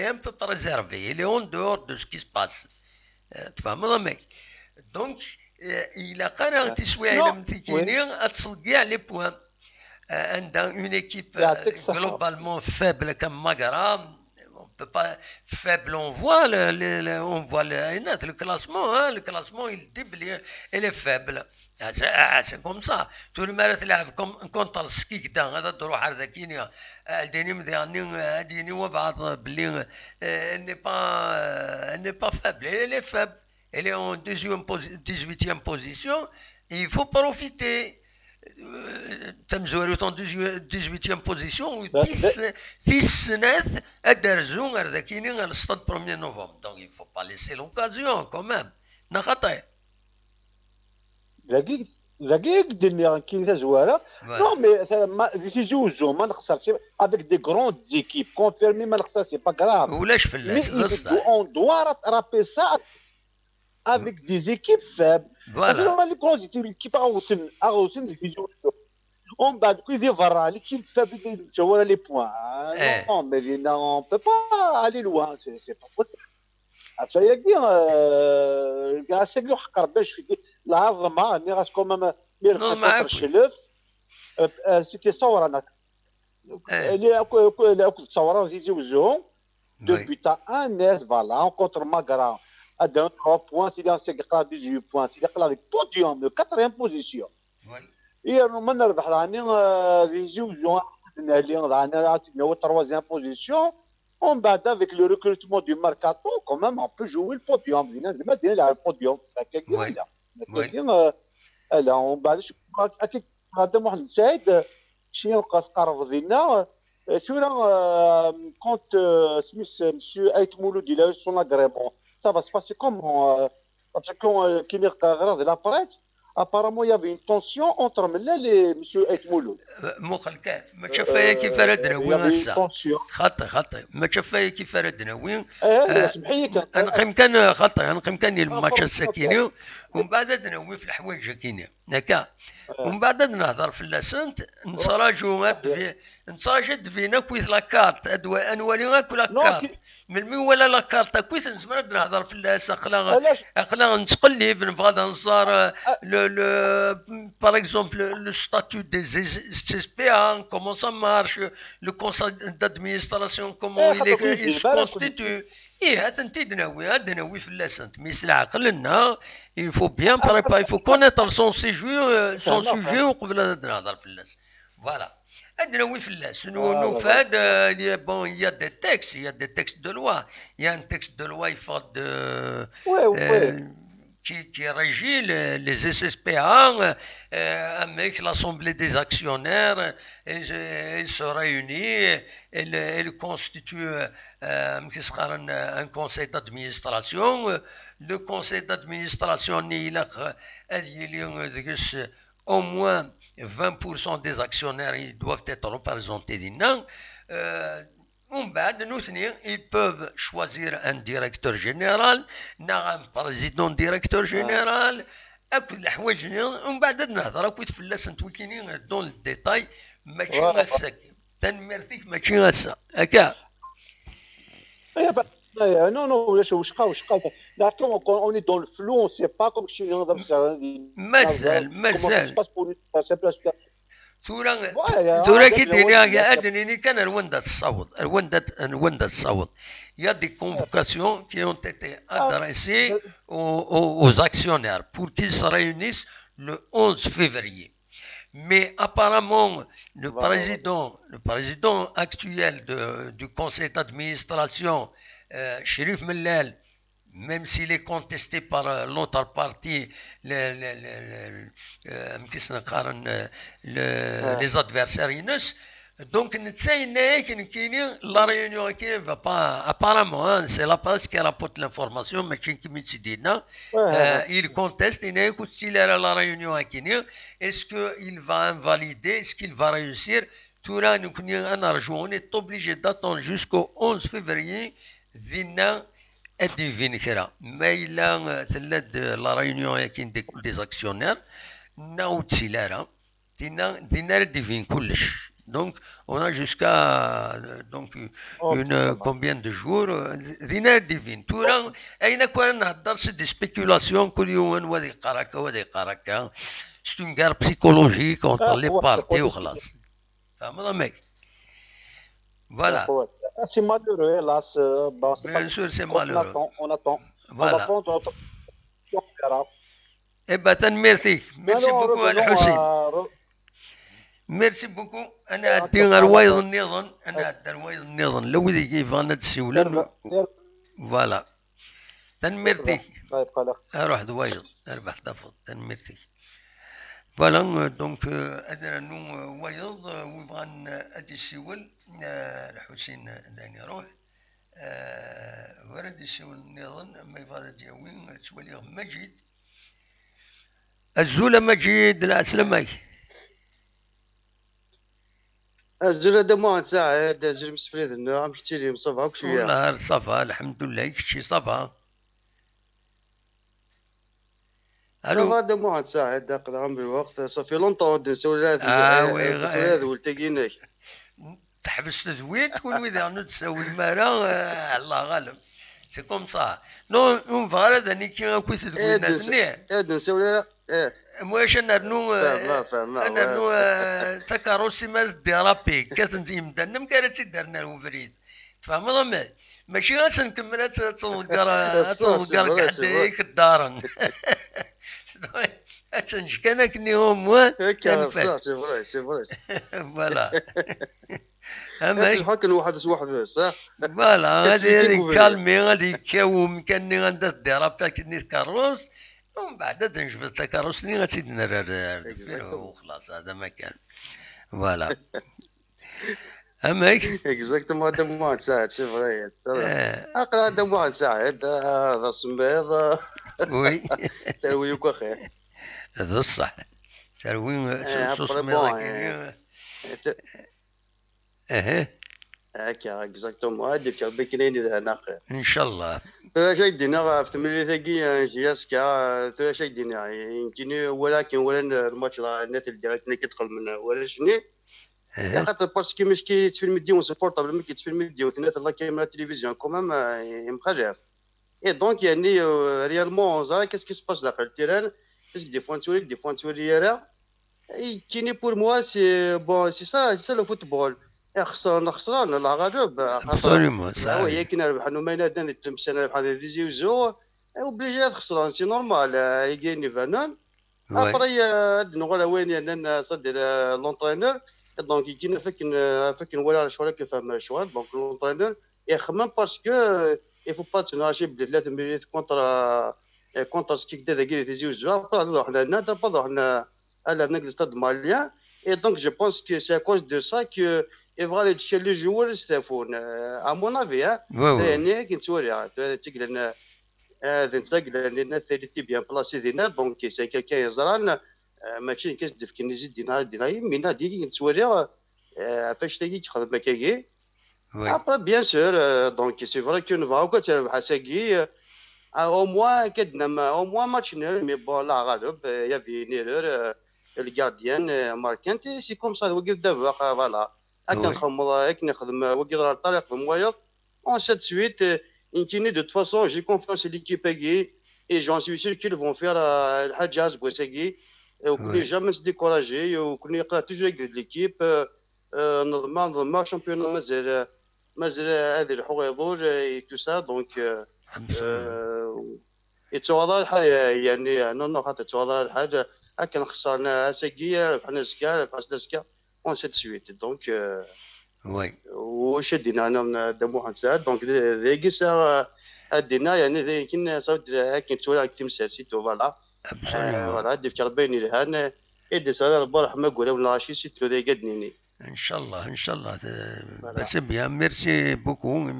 est un peu préservé, il est en dehors de ce qui se passe. Tu vois, mec. Donc il a quand même à تصقيع les points. Dans une équipe globalement faible comme Magara, on peut pas faible, on voit le classement, hein, le classement il est faible. C'est comme ça. Tout le monde تلعب contre السكيك دا هذا تروح على كينيا ديني مديانين ديني وبعض بلي n'est pas faible, elle est faible, elle est en 18e position, il faut profiter. تمزوري en 18e position تيسنات ادرزون هذا كيني على الستاد 1er نوفمبر. Donc il faut pas laisser l'occasion quand même. نخطئ دقيق دنيا كي زواره نو مي في جوجو ما نخسرش افيك دي غروند زيكيب كونفيرمي ما نخسرش سي با غراف ولاش في اللاس اون دوا رابي سا افيك دي زيكيب فاب فوالا لي غروند زيكيب اغوتن في جوجو اون بعد كي دي فرا لي كي فاب تشاور لي بوين نو مي نو بو با الي لوان سي با عشان كاع سيكو حقر باش في العظمه اللي غاش كومام مير الشلف سيتي صور انا اللي كنت تصور يجي وجههم دوبي تاع ان ناس فوالا كونتر ماغرا ادون 3 بوان سي سي قرا 18 بوان سي قرا لي بوديوم 4 بوزيسيون هي من نربح راني يجي وجههم اللي رانا هو 3 بوزيسيون. On bat avec le recrutement du mercato, quand même, on peut jouer le podium. Il y a le podium. Là, on bat. هذا واحد سعيد شنو قرر فينا شو كونت سميث مسيو ايت مولود الى سون اغريمون سا با سباسي كومون باسكو كي نقرا غير لا بريس apparemment il y avait une tension entre Mellal et monsieur Aitmoulou. مخل كان ما تشافايا كيف ردنا وين هسه خطي ما تشافايا كيف ردنا وين نقيم كان خطي نقيم كان الماتش السكيني ومن بعد نوي في الحوايج كيني هكا ومن بعد نهضر في اللاسنت نصاجد فينا كويس لاكارت ادوا انوالي غاكو لاكارت من مي ولا لاكارت كويس نسمع نهضر في اللاس اقلا نتقلب نبغى نزار par exemple le statut des SPA, comment ça marche, le conseil d'administration, comment il se constitue. Il faut bien préparer, il faut connaître son sujet. Voilà. Il y a des textes de loi. Il y a un texte de loi, il faut qui régit les SSPA avec l'Assemblée des actionnaires. Il se réunit, il constitue un conseil d'administration. Le conseil d'administration, il a au moins 20% des actionnaires ils doivent être représentés dedans. Ils peuvent choisir un directeur général, un président directeur général. ومن بعد نهضر كنت في اللسنت وكيني دون الديتاي ماشي غاسك تنمرتيك ماشي غاسا هكا non ولاش وشقا نعرفوا on est dans le flou on sait pas comme شي نهضر مازال ثورة كي ديريها أدنيني كان الوندة تصوت. Il y a des convocations qui ont été adressées aux actionnaires pour qu'ils se réunissent le 11 février. Mais apparemment, le président actuel du conseil d'administration, Chérif Mellal, même s'il est contesté par l'autre partie, les adversaires, donc la réunion qui va pas, apparemment, c'est la presse qui rapporte l'information, mais il conteste, il écoute s'il est à la réunion est-ce qu'il va invalider, est-ce qu'il va réussir, tout là, on est obligé d'attendre jusqu'au 11 février, الديفين كرا ما إلا ثلاث لا ريونيون يكين دي زاكسيونير ناود سيلارا دينا الديفين كلش دونك اون جوسكا دونك اون كومبيان دو جور دينا الديفين تورا اين كون نهضر سي دي سبيكولاسيون كل يوم وهذه قراكا وهذه قراكا سي اون غار بسيكولوجيك اونتر لي بارتي وخلاص فهمت ماك فوالا. C'est malheureux, hélas. Bien sûr, c'est malheureux. On attend. Voilà. On verra. Eh bien, merci. Merci beaucoup, Al-Hussein. Merci beaucoup. أنا أدي الوايض النظام. أنا أدي الوايض النظام. لو ذي كيف أنا تسولن. فوالا. merci. أروح دوايض. أربح تفضل. merci. Voilà, donc, nous voyons, nous avons des سيول الحسين داني روح ورد السيول نظن ما يفضل دياوين تولي مجيد الزولة مجيد العسلمي الزولة دموع نتاع الزولة مسفريد عم كتير مصفى كشوية والله صفا الحمد لله كشي صفا صافا دموع نتاع داخل عام بالوقت صافي لونطون نسول هذا والتقيناك تحبس تدوين تكون ويدا تساوي المرا الله غالب سي كوم صا نو اون فار هذا نيكي كويس تدوين نيه نسول واش انا تكاروسي ماز ديرابي كتنزي مدنم كانت درنا الوفريد تفهم ماشي غاس نكمل تنقر كحديك الدارن اتنج كان كنيهم كان سي فري فوالا اما حق واحد صح فوالا هذه كالمي هذه كاوم كاني غندير الدراب تاعي كاروس ومن بعد نجبد الكاروس اللي غتزيد نرد وخلاص هذا ما كان فوالا اماك اكزاكتومون هذا مو تساعد سي فري اقرا هذا مو تساعد هذا سميض وي تاوي خير هذا الصح تروين صوص ميراكيني هكا اكزاكتومون هاديك ربي كاينين لهنا خير ان شاء الله. ترى شي دينا في تمرير ثقي جياسكا ترى شي دينا يمكن ولكن ولا الماتش النت اللي كيدخل من ولا شني خاطر باسكو مش كيتفيلم ديون سبورتابل ملي كيتفيلم ديون ثنات الله كاين التلفزيون كومام مخالف اي دونك يعني ريالمون زعما كيس باس داخل التيران باسكو دي فوا تولي راه كيني بور موا سي بون سي سا لو فوتبول خسران لا غالب ابسوليومون صح هي كي نربح انه ما نادن تمشي نربح هذا ديزي وزو اوبليجي خسران سي نورمال يجيني فانان ابري نقول وين انا صدر لونترينور دونك كي فكن ولا شو راك فهم شوال دونك لونترينور يخمم باسكو il faut pas تناشي بثلاث مليون كونتر سكيك دا كي تيجي وزو حنا نادر حنا على هناك الاستاد ماليان et donc je pense que c'est à cause de ça que et voilà les joueurs يستافون à mon avis يعني كنت توري تقول هذا نتقل لان الثالثي بيان بلاسي دينا دونك سي كاين يزران ماشي كيس كي نزيد دينا من هذه نتوري فاش تيجي تخدم كاكي ابري بيان سور دونك سي فري كو نفا كو تربح ساكي او موان كدنا او موان ماتش نول مي بون لا غالب يا في نيرور الجارديان ماركانتي سي كوم سا وقت دابا فوالا هكا نخمض هكا نخدم وقت الطريق الموايض اون سيت سويت يمكن دو فاسون جي كونفيونس ليكيب اكي اي جون سوي سير كي فون فير الحاجه بوساكي وكوني جامي ديكوراجي وكوني يقرا توجور ليكيب نضمن شامبيون مازال هذه الحويضور تو سا دونك يتواضع الحال يعني نو خاطر يتواضع الحال هكا نخسرنا ساكي حنا زكا فاس زكا اون سيت سويت دونك وي واش دينا انا دمو حنساعد دونك ذيك سا ادينا يعني ذي كنا صوت هكا تولى تمثال سيتو فوالا فوالا ديك ربيني لهنا يدي سال البارح ما قول ولا شي سيتو ذي قدنيني ان شاء الله بس بيان ميرسي بوكو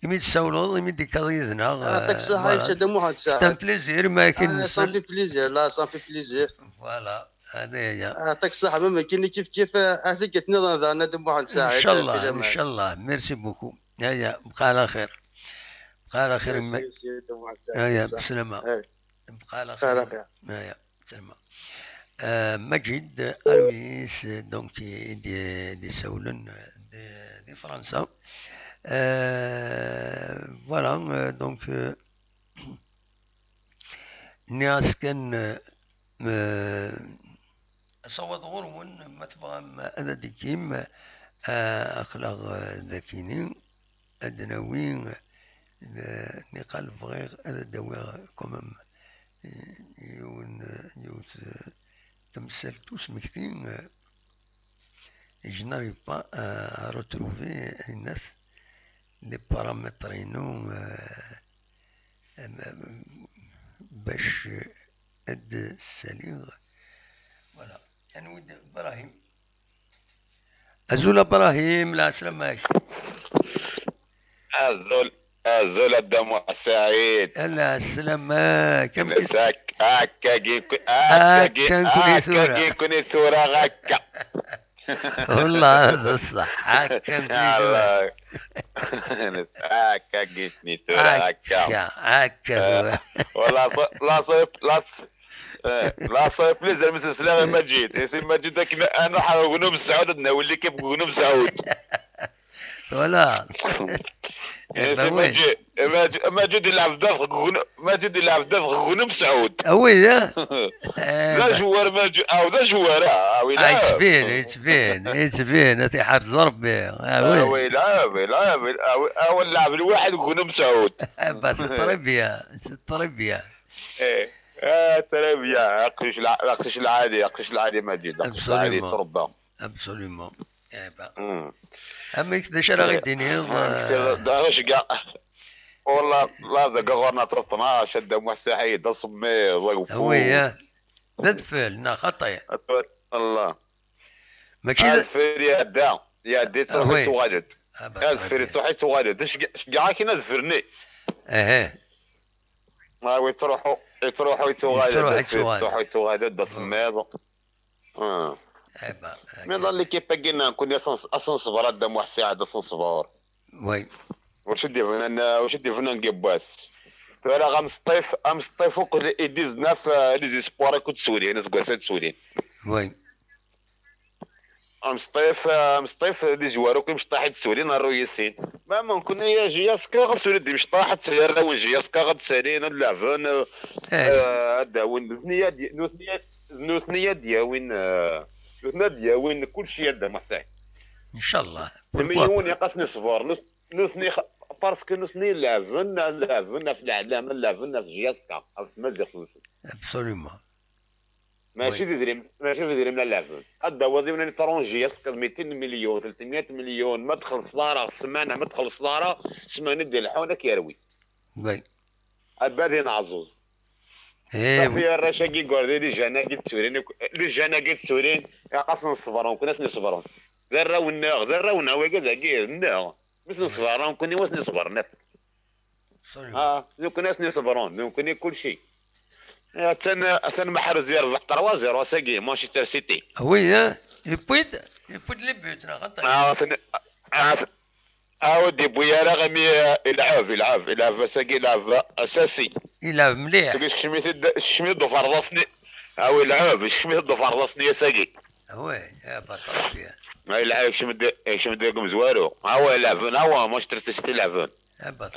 يمي تساولوا يمي ديكاليدنا يعطيك الصحة يا دمو حنساعد سي ان بليزير ما كاين صافي بليزير لا صافي بليزير فوالا هذه هي يعطيك الصحة ما كاين كيف هذيك تنظر انا دمو حنساعد ان شاء الله ميرسي بوكو هيا بقى على خير هيا بسلامة بقى على خير هيا بسلامة مجد ألويس دونك دي سولن دي فرنسا فوالا دونك الناس كان صوت غرون مثلا أنا ديكيم أخلاق ذكيني أدناوين نقال فغير أنا دواء كمام يوت تمثل tous مكتين je n'arrive pas à retrouver les paramètres باش اد السليغ فوالا نود ابراهيم ازول ابراهيم لا سلامك ازول الدم سعيد لا سلامة كم كيساك هكا كوني ثورة هكا والله هذا الصح هكا هكا جيتني ثورة هكا والله لا صايب لي زعما سلامة مجيد يا سي مجيد انا حنقولوا بالسعود نولي كيف نقولوا بالسعود ولا ماجد يلعب دافع غنم سعود اويا لا جوار ماجد او ذا جوار يتبين انت حارس ربي ويلا او اللاعب الواحد غنم سعود بس تربيه تربيه اقش العادي ماجد العادي تربى ابسوليومون اما كذا شرا غيديني داش كاع والله لا قغرنا 12 شد مساحي تصمي هويا ندفل خطي الله ماشي الفير يا دي تروح تواجد الفير تروح تواجد اش كاع كي نذفرني يتروحوا يتوغادوا دا سميض. مي ظل ليكيب كينا نكون اصلا صبر دا واحد الساعه دا صبر. وي واش دي فينا نقباس ترى غمسطيف فوق يديزنا في لي زيسبوار كنت سوري انا تقول سوري. وي مصطيف لي جوارو كي مشطاحد سوري نهار رويسين ما ممكن هي جياسكا غسولي دي مشطاحد سير وين جياسكا غتسالين اللعبان داون نوثنيه دياوين كلشي يدا محتاج ان شاء الله مليون يقاسني صفر نوثني باسكو نوثني لعبنا في العلامه لعبنا في جياسكا في مازال ابسوليومون ماشي في دريم لا لعبون هذا وظيفه نترونجي يسقط 200 مليون 300 مليون ما تخلص دارا سمانه ما تخلص دارا سمانه ديال الحونك يروي. وي ابادين عزوز في الرشاقي كوردي لي جانا قلت سورين قاصن الصبرون كنا نصبرون ذراونا وكذا كي نا مش نصبرون كوني واش نصبرنا كنا نصبرون كوني كل شيء ثان محرز يربح 3-0 ساقي مانشستر سيتي. وي يبويد لي بوت ودي بويا راه غامي يلعب ساقي يلعب اساسي يلعب مليح شميت دو فرضاسني يلعب شميت دو فرضاسني يا ساقي. وي يا بطل ما يلعب شمد يقوم زوارو يلعبون مانشستر سيتي يلعبون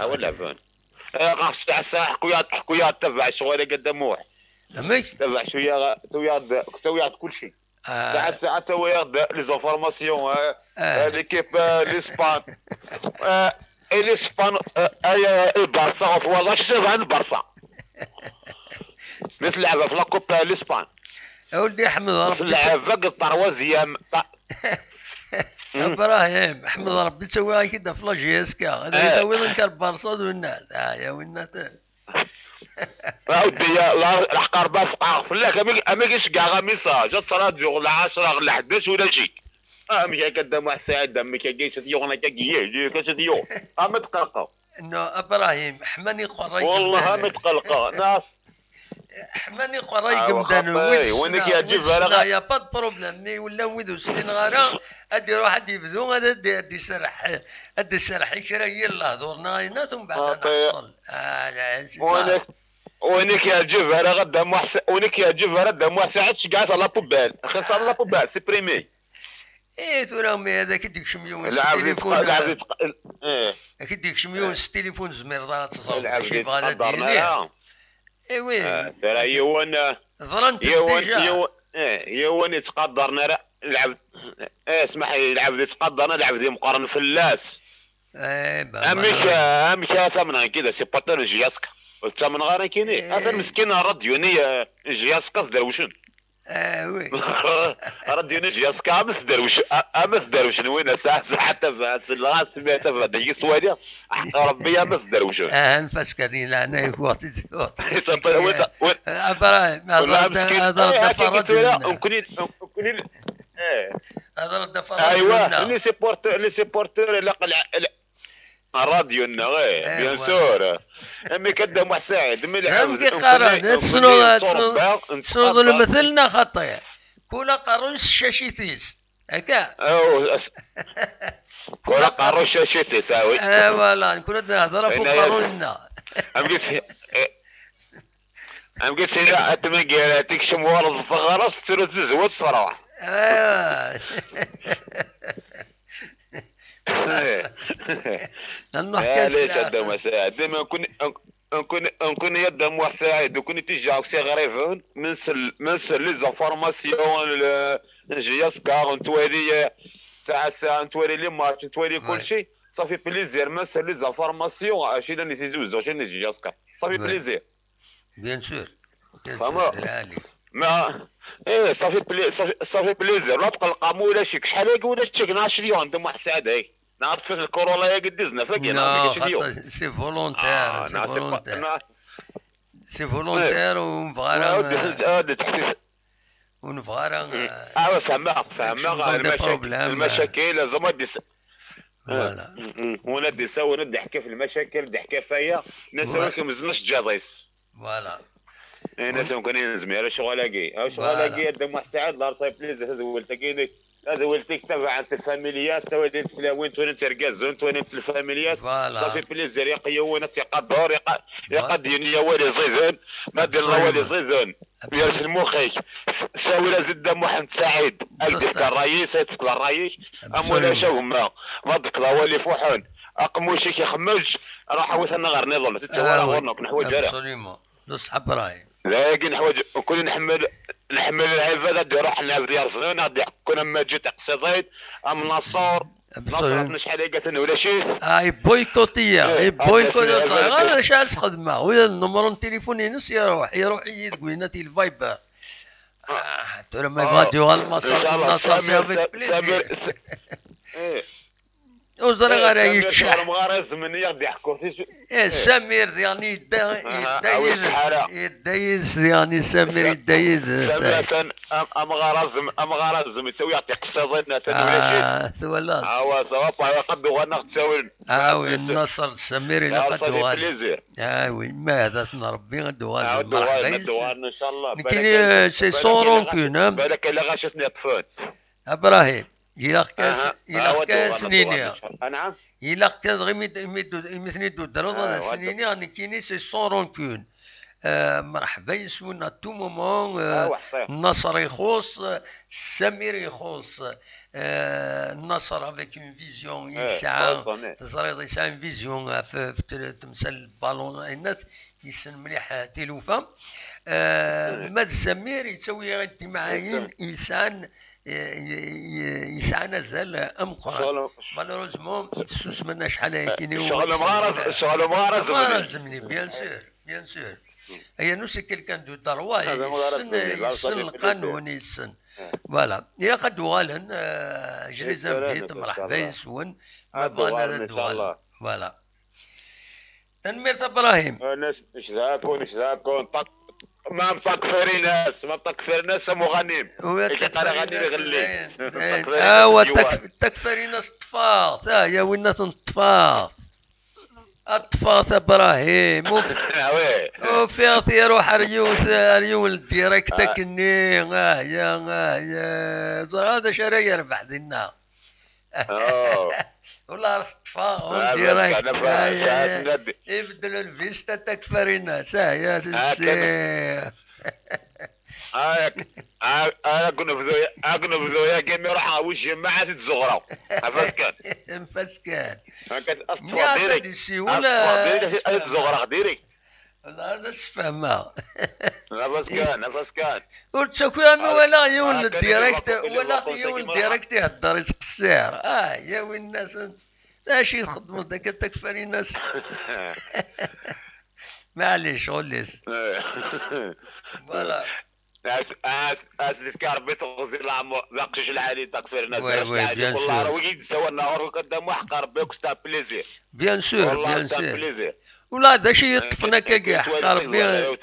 يلعبون خاص تاع الساعه حكويات تبع شغل قداموح تبع شويه تويا كل شيء تاع الساعه تويا لي زانفورماسيون ليكيب ليسبان الاسبان البارسا والله شوف عن البارسا مثل لعبه في لاكوب الاسبان ولدي احمد ربي لعبه الطروازيام ابراهيم احمد ربي تسويها كذا في لاجيسكا هذا وين انت البارسا والناس يا وين ودي راح قربا فلاك ما كاينش كاع غا ميساج الراديو ل 10 ل 11 ولا شي مشى قدام واحد الساعه ما كاينش ديونا كاكيه كاش ديو ما تقلقوا انه ابراهيم حماني قري والله ما تقلقوا ناس حماني قري قمدان وينك يا جباره يا با بروبليم مي ولا ويدو سنين غارا ادي روح ادي يبدو ادي سرح كرايه الله دورنا هنا ثم بعد نحصل وينك يا جباره غدا محسن وينك يا جباره دا محسن شقعت لا بوبال خسر لا بوبال سيبريمي تراهم هذاك ديك شميون التليفون اكيد ديك شميون التليفون زمير دار تصاوب شي بغا دير وي ترى يوان ظلنت ديجا يوان يتقدرنا لعب اسمح لي يلعب يتقدرنا لعب دي مقارن فلاس مش ثمنها كذا سي باتر جياسكا الثمن غير كاين هذا المسكين راديوني جياسكا دروشن وي راديوني جياسكا امس دروشن وين ساعه حتى الراس سمعت هذيك السواليه ربي امس دروشن نفس كرين انا وقت ابراهيم هذا فرد هذا رد فرد ايوه لي سيبورتور الراديو غير بيان سور امي كدام واحد ساعد ملعب تصنو مثلنا خطيه كولا قروش شاشيتيس هكا كولا قروش شاشيتيس وي فوالا كنا نهضروا فوق قاروننا ام قلت لها اتمنى شموار الصغار تصيروا تزوج صراحه نحكي ديما نكون يدا واحد ساعد وكون تيجي سي غريفون من لي زانفورماسيون جياسكا نتوالي ساعه نتوالي لي ماتش نتوالي كلشي صافي بليزير من لي زانفورماسيون عشان اللي تيزوزو عشان جياسكا صافي بليزير بيان سور ما صافي بليزير لا تقلق مو ولا شيك شحال ولا شيك 12 يوم دم واحد ساعه هاي نعرف في الكورونا يا قدزنا فاكر سي فولونتير سي فولونتير ونفغارا فهمنا المشاكل زعما ديس فوالا وندي سوا ندي حكي في المشاكل ندي حكي فيا ناس ما كيمزناش جاضيس فوالا الناس ممكن ينزمي على شغلاكي او شغلاكي هذا واحد الساعه دار طيب بليز زولتك زولتك تبع انت الفاميليات تو ديال السلاوين توني تركازون توني في الفاميليات صافي بليزير يقيونا تيقدر يقديني والي زيزون ما دير الله والي زيزون يرسل مخيك ساوي زد محمد سعيد الدك الرئيس يتقل الرئيس امولا شاهما ما تقلا والي فوحون اقموشي كيخمج راح وثنا غير نظام تتسوى غورنك نحوج ابسوليومون دوست حب راهي لكن حوايج كل نحمل العباده ديال روحنا ديال رزقنا كنا ما جيت اقصديت ام نصر نصر شحال قالت لنا ولا شي بويكوتيه بويكوتيه شاس خدمه ويا النمر التليفون ينس يروح يدق لنا الفايبر ترى ما غاديو النصر سافيت بليزير وزرا غير يتشح مغارز من يغدي يحكوا سمير يعني يدايز يعني سمير يدايز ام يسوي يعطي قصادنا ولا شي ولا صافا يقد غنا تساوي النصر سمير الى قد وي ما هذا نربي غدوال مرحبا ان شاء الله كاين سي سورون كون بالك الا غاشتني طفل ابراهيم إلا كاس سنينيا نعم إلا كان غير مثني درض سنينيا يعني كاينين سي سورون كون مرحبا يسونا تو مومون النصر يخص سمير يخص النصر افيك اون فيزيون يسعى تزريض يسعى اون فيزيون في تمثال البالون الناس يسن مليح تلوفا ماد سمير يسوي اجتماعيين يسعى نزل امقرا مالوروزمون تسوس منا شحال كاينين شغل مغارز بيان سور هي نو سي كيلكان دو دروا يسن القانون يسن فوالا يا قد والن جريزان فيت مرحبا يسون ما بغانا ندوال فوالا تنمير ابراهيم اش ذاكون ما متكفرين ناس مغنيم تكفرين ناس طفاء يا وين نطفاء الطفاء ابراهيم وفي يروح ريون الديريكت كني يا هذا شري يربح دينا والله الطفاء ديريكت يبدلوا الفيستا تكفرين ناس يا السير كنا بذويا كيما يروح وجه ما عاد تزغرو فاسكان يا سيدي سي ولا تزغرق ديريك هذا سفهمها نفس كان وتشكوى ولا يون الديريكت ولا يون الديريكت يهدر يسقسير يا وين الناس اش يخدموا ذاك تكفري الناس معليش غليت فوالا الافكار بتغزي لاقش العالي تكفير الناس بيان سور والله ويجي تسوى النهار قدام واحد ربي كستا بليزير بيان سور ولا هذا شيء يطفنا كاع حقار بيان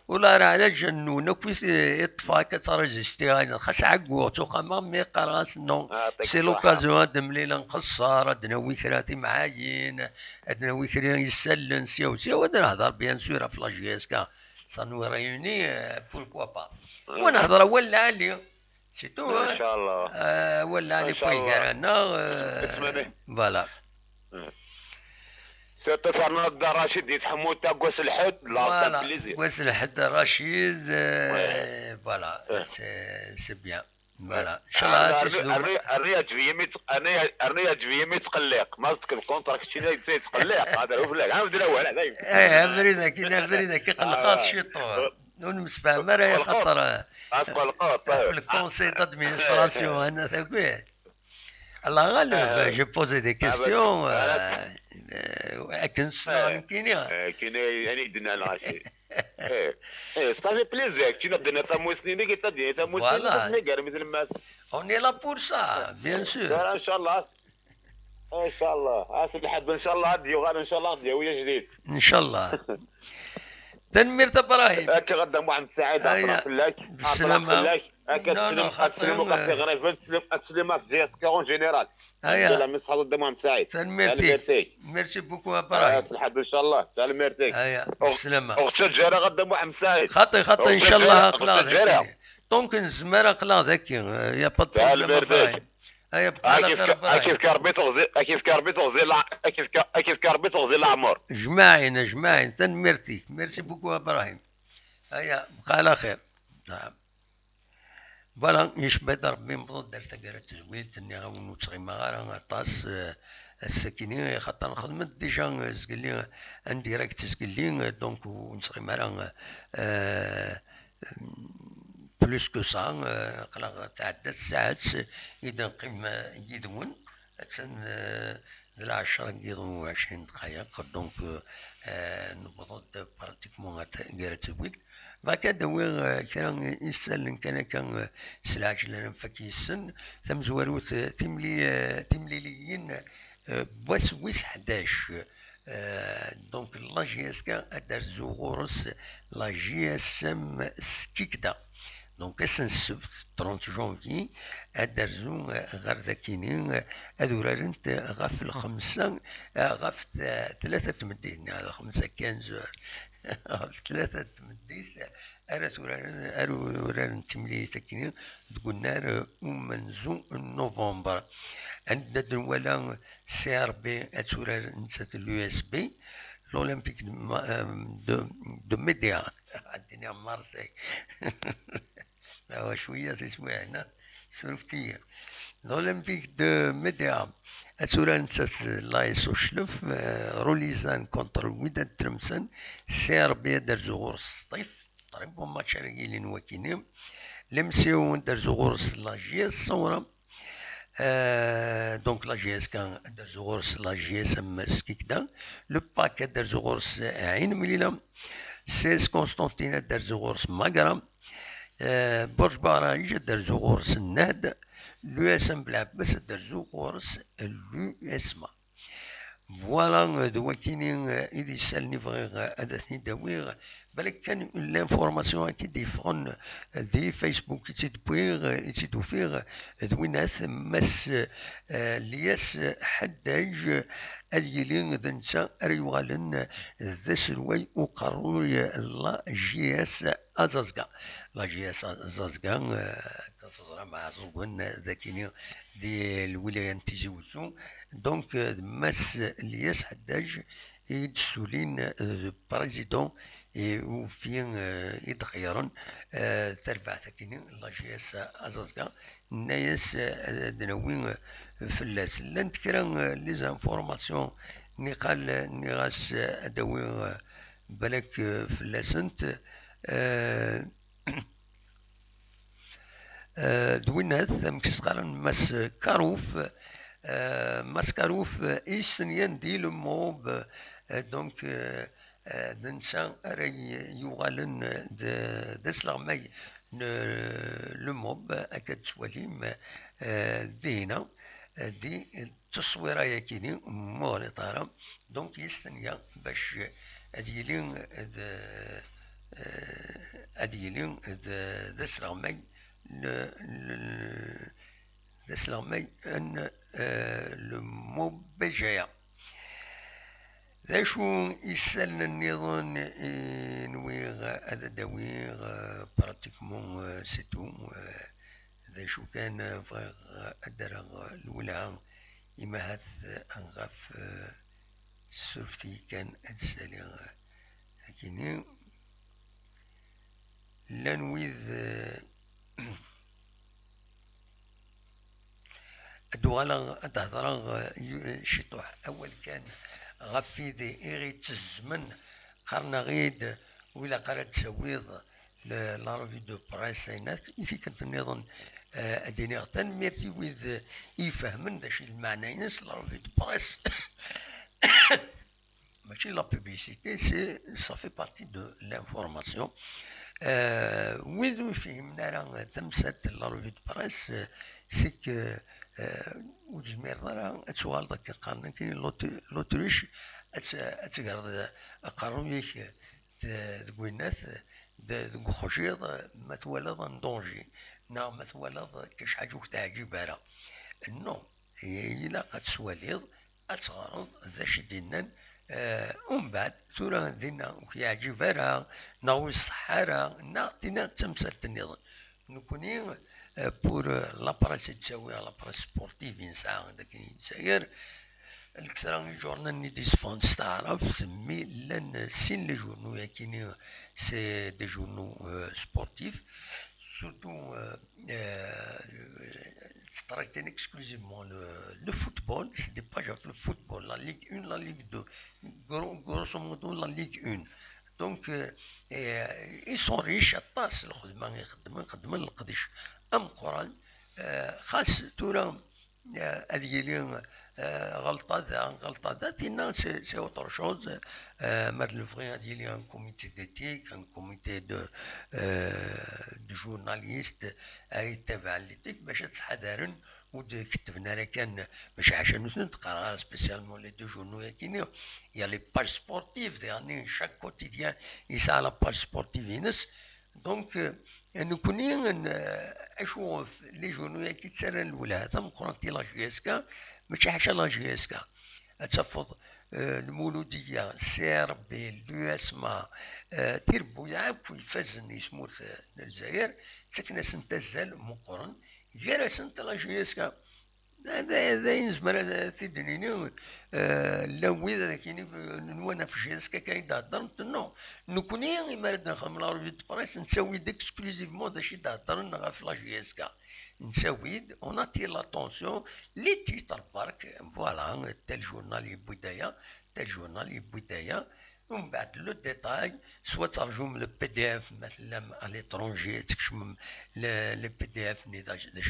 ولا راه على جنون كويس يطفى كترجستي خاص عقو توخا ما ميقراس نو سي لوكازيون هاد مليله نقصر عندنا ويكراتي معاين عندنا ويكرا يسلن سيو ونهضر بيان سور في لاجيسكا سانو ريوني بوركوا با ونهضر ولا علي سي تو ان شاء الله ولا علي بويكرانا فوالا فرناند رشيد يتحمو تا قوس الحد لا بليزير قوس الحد رشيد فوالا سي بيان فوالا ان شاء الله الرياض في يمي تقلق ما تكون كونتراكت شي تقلق هذا هو فلاك عاود الاول هذا فريده كاين فريده كيقلق خاص شي طول ونمسفهم راهي خاطر في الكونسي دادمينستراسيون انا ذاك الله غالب جي بوزي دي كيستيون اكن كاين يعني دنا العشي صافي بليزير كي بدنا تمو سنين كي تدي تمو سنين غير مثل ما اوني لا بور سا بيان سور ان شاء الله ان شاء الله اسد الحد ان شاء الله ديو غير ان شاء الله ديو جديد ان شاء الله تنمير ابراهيم هكا غدا محمد سعيد عطنا فلاش بالسلامة. هكا تسلموا كاسي غريفه تسلم ديسك اون جينيرال لا من صحاب غدا محمد سعيد تنميرتي ميرسي بوكو ابراهيم الحمد ان شاء الله تنميرتي بالسلامة. اخت الجيرة غدا محمد سعيد خاطي ان شاء الله اقلا دونك نزمر اقلا ذاك يا بطل ابراهيم. كيف كربيت وغزي العمر جماعين تنميرتي ميرسي بوكو ابراهيم. هيا بقى على خير. نعم فوالا يشبه ربي مبروك دار تقرا التزويل تني غاونو تغيما غارا طاس الساكنين خاطر خدمت ديجا زقلي انديريكت زقلي دونك ونسغيما راه بلوس كو سا قلا تعدات الساعات اذا نقيم يدون تن العشرة يضربوا 20 دقائق دونك نبض براتيكمون غير التزويل فكا داوي كان يسال كان سلاج لنا فكي السن ثم زواروت تمليليين ويس 11 دونك لا جي اس كا دار زوغورس لا جي اس ام سكيكدا دونك اسن السبت 30 جونفي ادرزو غير ذاكينين ادورارنت غاف الخمسة غاف 3 تمدين على 5 كان زور 3 تمديت ارورارن تملي تكينين تقولنا منزو نوفمبر عندنا دولا سي ار بي اتورار نسات اليو اس بي l'Olympique de Médéa عندنا مارسي شوية تسمع هنا سرفتية l'Olympique de Médéa أتورا نسات لايس وشلف روليزان كونتر وداد ترمسن سير بيدر زغور السطيف طريب هما تشاركين وكينيم لمسيو در زغورس لا جي اس صورة دونك لا جي اس كان در زغورس لا جي اس ام سكيكدا لو باك در زغورس عين مليلة سيس كونستانتين در زغورس ماغرام برج باراج در زغورس النهد لو اس ام بلعبس در زغورس لو اسما فوالا دواتيني إذا سالني فغير أدثني داوير بالك كان لانفورماسيون كي ديفون دي فيسبوك تدوفير دويناث مس لياس حداج أديلين دنسا ريوالن ذا سلوي وقروي لا جي اس أزازكا لا جي اس أزازكا تظهر مع زوجون ذاكيني دي الولاية تيزوزو دونك مس لياس حداج يدسولين بريزيدون وفين يتغيرون تربع ثكينين لا جي اس ازازكا نايس دناوين فلاس لان تكرا لي زانفورماسيون نقال نغاس اداوي بالك فلاسنت دوينات مكسقارن ماس كاروف ماسكاروف إيسنيان دي الموب دونك دنسا راي يغالن دسلغمي الموب أكاد سواليم دينا دي تصويرا يكيني مولي طارا دونك يستنيا باش أديلين دسلغمي دسلغمي أن المبجية ذا شو يسال النظام نويغ هذا داويغ براتيكمون سيتو ذا شو كان فغ أدرغ الولا إما هاث أنغاف سرفتي كان أتسالي لكن لنويذ أدوالا أدهضرا شطوح أول كان غفيدي إغيت الزمن قرنا غيد ولا قرأت تسويض لارفي دو برايس ساينات إذا كنت النظام أديني غتان ميرتي ويذ يفهمن داش المعنى ينس لارفي دو برايس ماشي لا بوبليسيتي سي سا في بارتي دو لانفورماسيون ويذ فهمنا راه تمسات لارفي دو برايس سيك وجمير راه اتوال داك القرن كاين لوتريش اتقرض قرويك ذوينات ذو خجيض ما تولد دونجي نا ما تولد كاش حاجة تعجب على نو إلا قد سواليض أتغرض ذا شدينا ومن بعد ثورة دينا وكيعجب على ناوي الصحارى نعطينا تمثال النظام نكوني بور لابراس تساوي لابراس سبورتيف نسعى داك الجزائر الكثرة من جورنال نيديس فونس تعرف مي لان سين لي جورنو ياكيني سي دي جورنو سبورتيف surtout traiter exclusivement le football, c'était pas juste le football, la Ligue 1, la Ligue 2, grosso modo la Ligue 1. Donc ils sont riches à tasse الخدمة يخدموا القديش أم قران خاص تورا هذه لي غلطة ذاتنا سي اوتر شوز مات الفغي هذه لي ان كوميتي ديتيك ان كوميتي دو جورناليست يتابع ليتيك باش تحذرن وكتبنا لها كان باش عشان تقرا سبيسيالمون لي دو جورنو كاينين يا لي باج سبورتيف يعني شاك كوتيديان يسعى لا باج سبورتيف ينس دونك نكوني اشوف لي جورنو كي تسرى الولاد مقرنتي لا جي اس كا ماشي حاجه لا جي اس كا تفض المولوديه سي ار بي اليو اسما تيربو يعاك ويفزن يسموت الجزائر سكنه سنتزال مقرن غير سنت لا جي اس كا هذا ينزمر تيدنيني لوي ذا كاينين نوانا في جي اس كا كيدهضر نو نكوني ما داخل من لا ريفي دو بريس نساوي اكسكلوزيفمون داكشي تهضر في لا جي اس كا نساوي اون اتير لاتونسيون لي تيتر برك فوالا تال جورنال يبدايا تال جورنال يبدايا ومن بعد لو ديتاي سوا ترجم لو بي دي اف مثلا على ليترونجي تكشم لو بي دي اف باش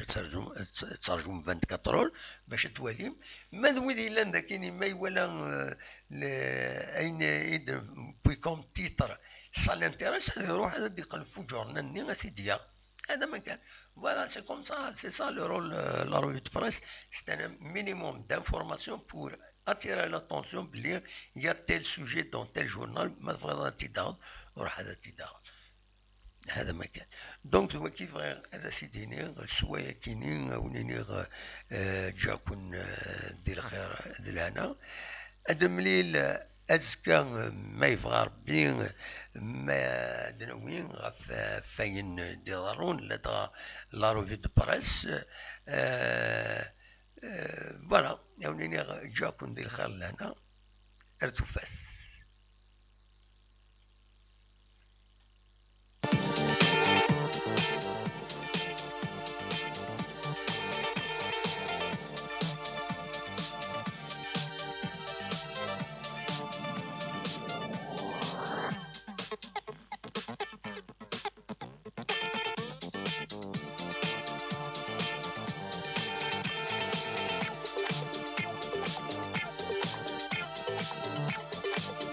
ترجم 24 اور باش تواليم ما ذوي الا كاين ما يولا اين يدير بيكون تيتر سا لانتيريس يروح هذا يقلب في جورنال ني غاسيديا هذا ما كان فوالا سي كوم سا سي سا لو رول لا روفي دو بريس سي ان مينيموم دانفورماسيون بور attirer l'attention بلي il y a tel sujet dans tel journal ما تبغى تداود وراح هذا تداود هذا ما كان دونك هو كيف هذا سيديني شويه كاينين ونيني جاكون دير الخير دلنا هذا مليل أزكى ما يبغى ربي ما دنوين غف فاين ديرون لدى لا روفي دو بريس فوالا يونيني جاكم دير الخير لهنا ارتفاس